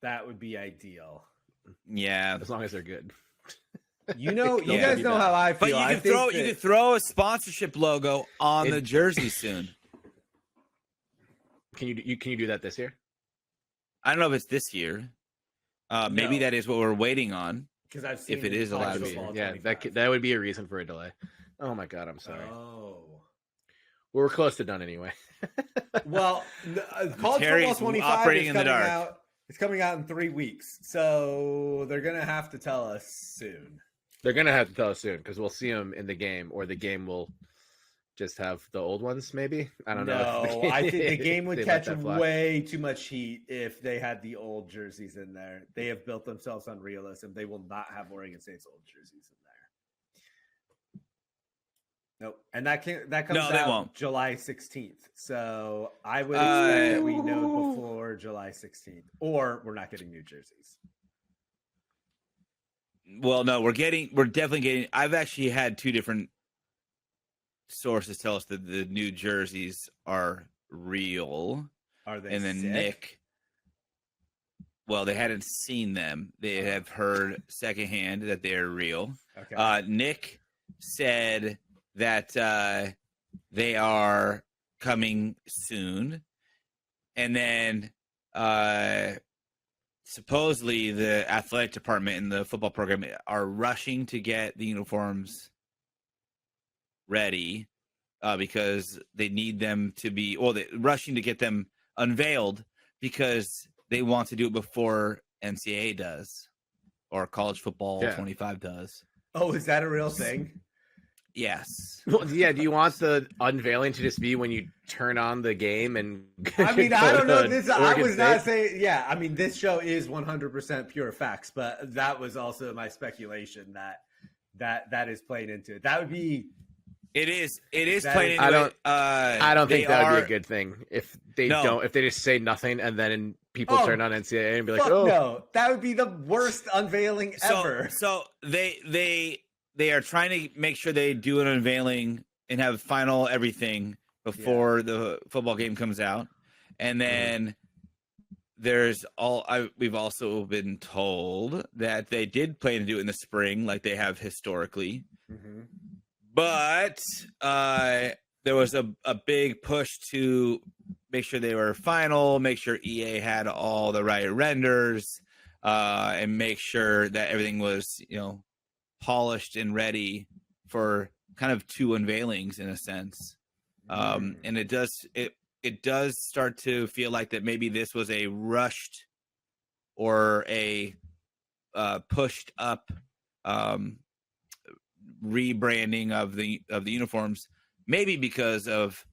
That would be ideal. Yeah, as long as they're good. You know, you Yeah. guys know how I feel. but you could throw a sponsorship logo on the jersey soon. Can you do that this year? I don't know if it's this year. Maybe No. that is what we're waiting on. because I've seen if it is allowed to be. football Yeah, 25. that would be a reason for a delay. Oh my god, I'm sorry. Oh. Well, we're close to done anyway. Well, college Terry's football 25 operating is in the coming dark. out. It's coming out in 3 weeks, so they're gonna have to tell us soon. They're gonna have to tell us soon because we'll see them in the game, or the game will just have the old ones. Maybe I don't know. No, I think the game would They let catch that fly. way too much heat if they had the old jerseys in there. They have built themselves on realism. They will not have Oregon State's old jerseys in there. Nope, and that comes No, they out won't. July 16th. So I would expect that we know before July 16th, or we're not getting new jerseys. Well, no, we're definitely getting. I've actually had two different sources tell us that the new jerseys are real, Are they? and then sick? Nick. Well, they hadn't seen them. They have heard secondhand that they're real. Okay. Nick said that they are coming soon, and then supposedly the athletic department and the football program are rushing to get the uniforms ready because they need them to be, they're rushing to get them unveiled because they want to do it before NCAA does or college football 25 does. Oh, is that a real thing? Yes. Well, yeah. Do you want the unveiling to just be when you turn on the game and? I mean, I don't know. This I Oregon was not State? saying. Yeah, I mean, this show is 100% pure facts, but that was also my speculation that is playing into it. That would be. It is That playing is- into I don't- it. I don't think They that would be are- a good thing if they No. don't. If they just say nothing and then people Oh, turn on NCAA and be like, Fuck "Oh, no, that would be the worst unveiling ever. So they are trying to make sure they do an unveiling and have final everything before the football game comes out, and then there's we've also been told that they did plan to do it in the spring, like they have historically, Mhm. but there was a big push to make sure they were final, make sure EA had all the right renders, and make sure that everything was, polished and ready for kind of two unveilings in a sense. And it does start to feel like that maybe this was a rushed or a pushed up rebranding of the uniforms, maybe because of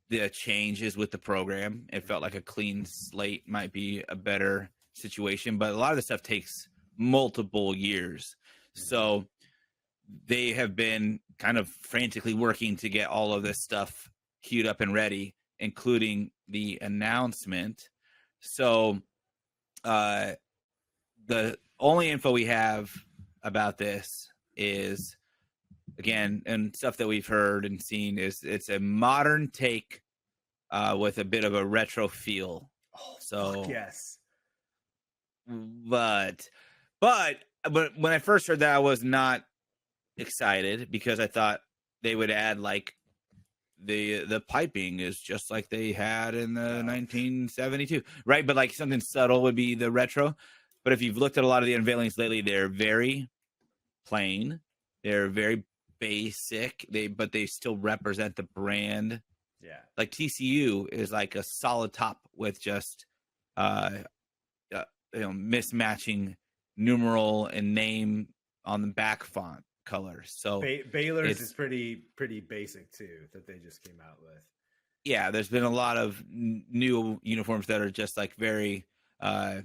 the changes with the program. It felt like a clean slate might be a better situation, but a lot of the stuff takes multiple years. So they have been kind of frantically working to get all of this stuff queued up and ready, including the announcement. So the only info we have about this is, again, and stuff that we've heard and seen, is it's a modern take with a bit of a retro feel. Oh, So fuck yes. But when I first heard that, I was not excited because I thought they would add like the piping is just like they had in the 1972, right? But like something subtle would be the retro. But if you've looked at a lot of the unveilings lately, they're very plain, they're very basic. But they still represent the brand. Yeah. Like TCU is like a solid top with just mismatching numeral and name on the back font colors. So Baylor's is pretty basic too, that they just came out with. Yeah, there's been a lot of new uniforms that are just like very in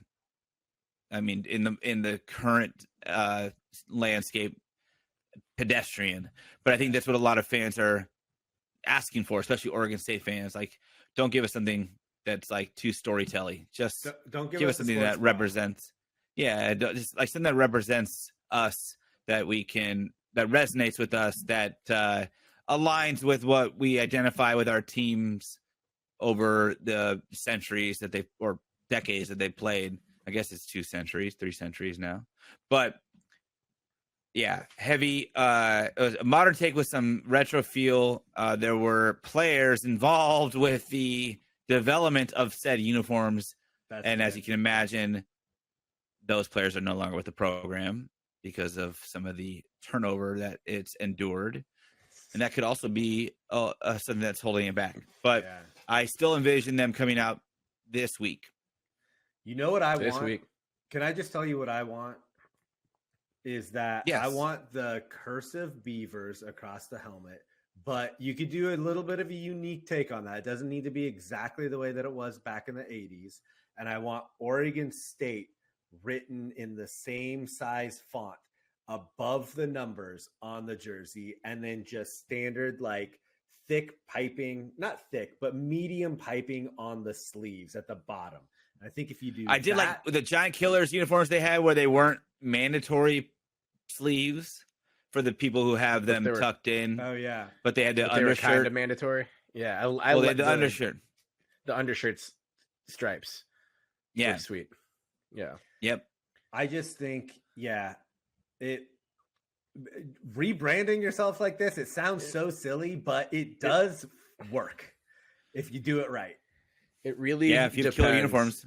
the current landscape, pedestrian. But I think that's what a lot of fans are asking for, especially Oregon State fans. Like, don't give us something that's like too storytelling. Just don't give us something that represents. Yeah, just like something that represents us, that resonates with us, that aligns with what we identify with our teams over the centuries that or decades that they played. I guess it's 2 centuries, 3 centuries now. But yeah, heavy, it was a modern take with some retro feel. There were players involved with the development of said uniforms. As you can imagine, those players are no longer with the program because of some of the turnover that it's endured. And that could also be something that's holding it back. But I still envision them coming out this week. You know what I this want? Week. Can I just tell you what I want? Is that I want the cursive beavers across the helmet, but you could do a little bit of a unique take on that. It doesn't need to be exactly the way that it was back in the 80s. And I want Oregon State written in the same size font above the numbers on the jersey, and then just standard like thick piping, not thick, but medium piping on the sleeves at the bottom. I think if you do, I did like the Giant Killers uniforms they had where they weren't mandatory sleeves for the people who have them tucked in. Oh yeah, but they had the undershirt. They were kind of mandatory. Yeah, I like the undershirt. The undershirt's stripes. Yeah, sweet. Yeah. Yep. I just think rebranding yourself like this, it sounds so silly, but it does work if you do it right. It really if you have killer uniforms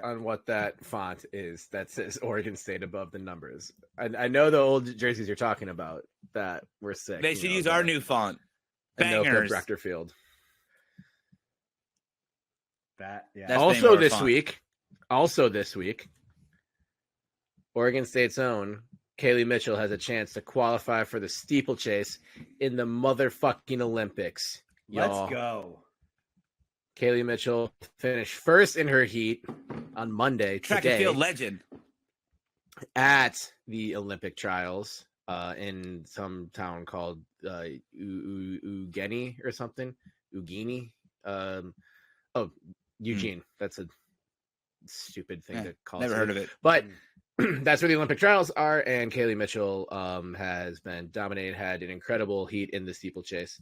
on what that font is that says Oregon State above the numbers. I know the old jerseys you're talking about that were sick. They should use our new font. Bangers. Rector Field. Also this week, Oregon State's own Kaylee Mitchell has a chance to qualify for the steeplechase in the motherfucking Olympics. Y'all. Let's go. Kaylee Mitchell finished first in her heat on Monday. Track and field legend. At the Olympic trials in some town called Ugeni or something. Ugini. Eugene. That's a stupid thing to call. Never heard of it. But that's where the Olympic trials are, and Kaylee Mitchell has been dominated, had an incredible heat in the steeplechase,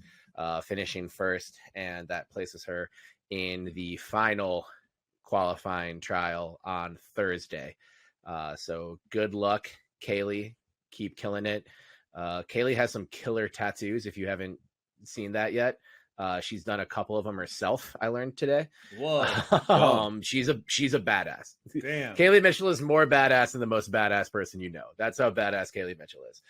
finishing first, and that places her in the final qualifying trial on Thursday. So good luck, Kaylee. Keep killing it. Kaylee has some killer tattoos, if you haven't seen that yet. She's done a couple of them herself, I learned today. Whoa. She's a badass. Damn. Kaylee Mitchell is more badass than the most badass person you know. That's how badass Kaylee Mitchell is.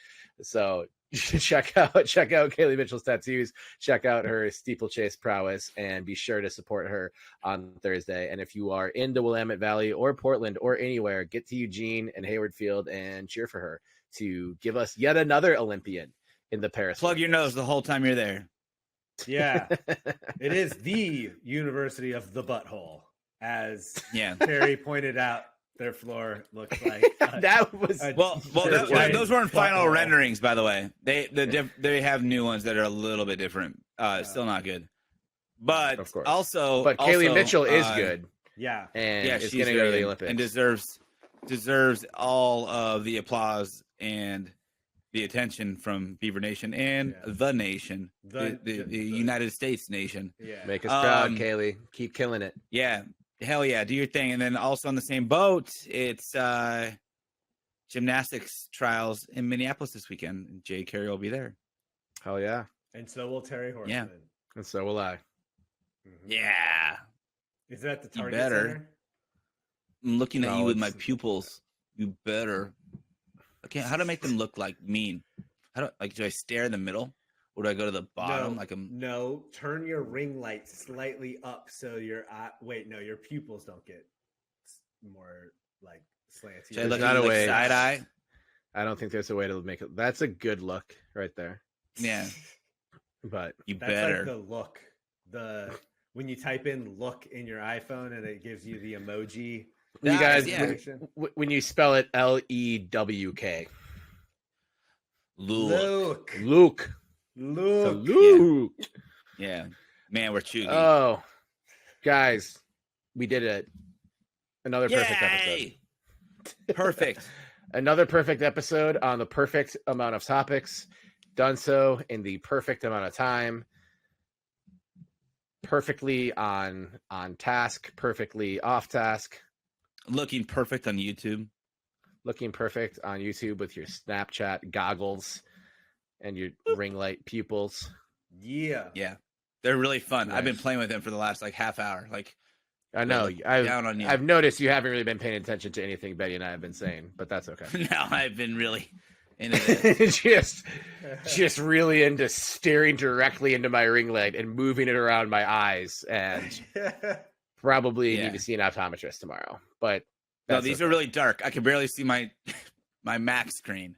So check out Kaylee Mitchell's tattoos, check out her steeplechase prowess, and be sure to support her on Thursday. And if you are in the Willamette Valley or Portland or anywhere, get to Eugene and Hayward Field and cheer for her to give us yet another Olympian in the Paris. Plug your nose the whole time you're there. Yeah, it is the University of the Butthole, as Yeah. Terry pointed out. Their floor looks like that was those weren't final renderings, by the way. They have new ones that are a little bit different. Still not good, but of course. But Kaylee Mitchell is good. Yeah, and she's going to go to the Olympics and deserves all of the applause and the attention from Beaver Nation and the nation, the United States nation. Yeah, make us proud, Kaylee. Keep killing it. Yeah. Hell yeah, do your thing. And then also on the same boat, it's gymnastics trials in Minneapolis this weekend. Jay Carey will be there. Hell yeah. And so will Terry Horseman. Yeah. And so will I. Mm-hmm. Yeah. Is that the Target better. Center? I'm looking at you with my pupils. You better. Okay, how to make them look like mean? Do I stare in the middle? Or do I go to the bottom? No, turn your ring light slightly up so your your pupils don't get more like slanty. Should I look at you like side eye? I don't think there's a way to make it. That's a good look right there. Yeah. But you that's better. Like the look. When you type in look in your iPhone and it gives you the emoji. You guys, when you spell it LEWK. Luke. Luke. Yeah. Man, we're chuggy. Oh, Guys, we did it. Another perfect episode. Yay! Perfect. Another perfect episode on the perfect amount of topics. Done so in the perfect amount of time. Perfectly on task, perfectly off task. Looking perfect on YouTube. Looking perfect on YouTube with your Snapchat goggles and your ring light pupils. Yeah. Yeah. They're really fun. Nice. I've been playing with them for the last half hour. I know. Down on you. I've noticed you haven't really been paying attention to anything Betty and I have been saying, but that's okay. No, I've been really into this. just really into staring directly into my ring light and moving it around my eyes, and probably need to see an optometrist tomorrow. But no, these are really dark. I can barely see my Mac screen.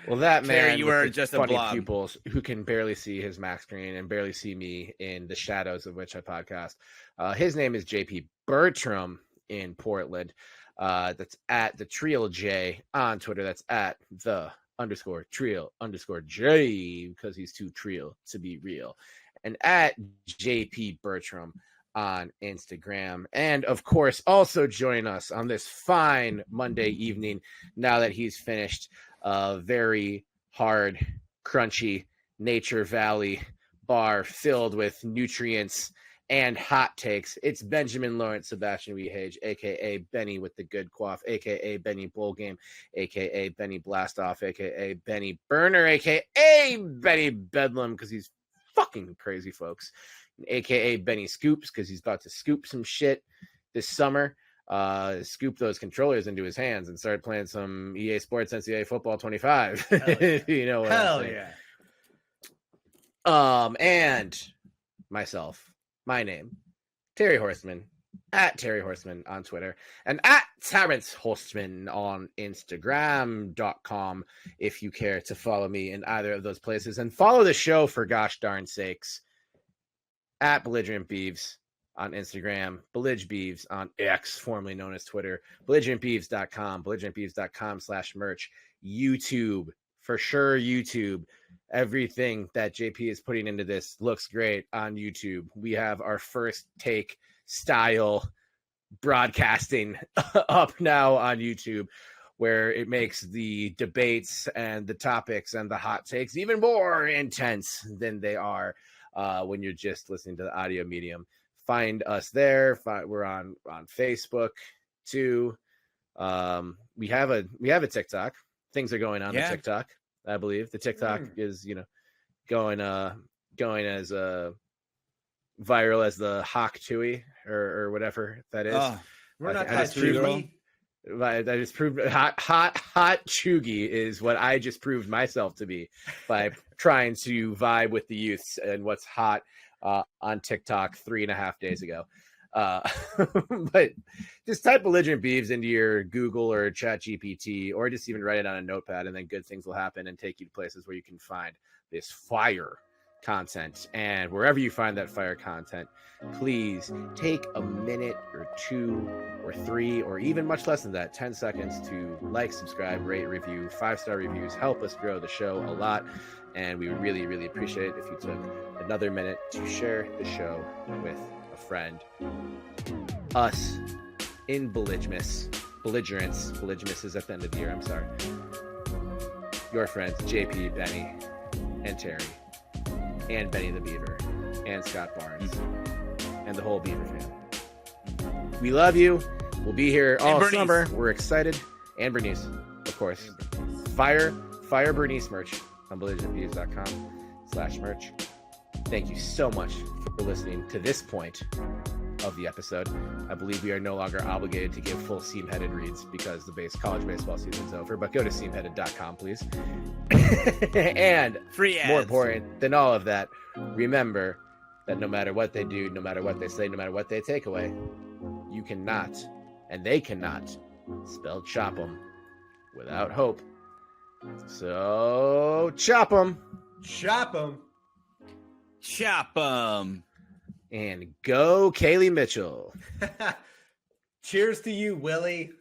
Well, that man, Terry, you are just a funny blob. pupils who can barely see his Mac screen and barely see me in the shadows of which I podcast. His name is JP Bertram in Portland. That's at the Trial J on Twitter. That's at the _Trial_J because he's too trial to be real. And at JP Bertram on Instagram. And of course, also join us on this fine Monday evening now that he's finished a very hard, crunchy Nature Valley bar filled with nutrients and hot takes. It's Benjamin Lawrence Sebastian Wehage, a.k.a. Benny with the good quaff, a.k.a. Benny Bowl Game, a.k.a. Benny Blastoff, a.k.a. Benny Burner, a.k.a. Benny Bedlam, because he's fucking crazy, folks, a.k.a. Benny Scoops, because he's about to scoop some shit this summer. Scoop those controllers into his hands and start playing some EA Sports NCAA Football 25. Yeah. You know what Hell I'm saying. yeah. And myself, my name, Terry Horseman, at Terry Horseman on Twitter, and at Terrence Horseman on Instagram.com if you care to follow me in either of those places. And follow the show for gosh darn sakes. At Belligerent Beavs on Instagram, Bellig Beavs on X, formerly known as Twitter, belligerentbeavs.com, belligerentbeavs.com/merch, YouTube, for sure, YouTube. Everything that JP is putting into this looks great on YouTube. We have our first take style broadcasting up now on YouTube, where it makes the debates and the topics and the hot takes even more intense than they are when you're just listening to the audio medium. Find us there. We're on Facebook too. We have a TikTok. Things are going on the TikTok. I believe the TikTok is, going as viral as the Hawk Tui or whatever that is. Oh, we're not I just proved hot chuggy is what I just proved myself to be by trying to vibe with the youths and what's hot on TikTok 3.5 days ago. But just type Belligerent Beavs into your Google or Chat GPT, or just even write it on a notepad, and then good things will happen and take you to places where you can find this fire content. And wherever you find that fire content, please take a minute or 2 or 3, or even much less than that, 10 seconds to like, subscribe, rate, review. 5-star reviews help us grow the show a lot, and we would really, really appreciate it if you took another minute to share the show with a friend. Us in belligerence is at the end of the year, I'm sorry. Your friends JP, Benny, and Terry, and Benny the Beaver, and Scott Barnes, and the whole Beaver family. We love you. We'll be here all summer. We're excited. And Bernice, of course. Fire Bernice merch on belligerentbeavs.com/merch. Thank you so much for listening to this point of the episode. I believe we are no longer obligated to give full seam-headed reads because the college baseball season's over, but go to seamheaded.com, please. And free ads. More important than all of that, remember that no matter what they do, no matter what they say, no matter what they take away, you cannot, and they cannot, spell chop 'em without hope. So, chop 'em. Chop 'em. Chop 'em. And go Kaylee Mitchell. Cheers to you, Willie.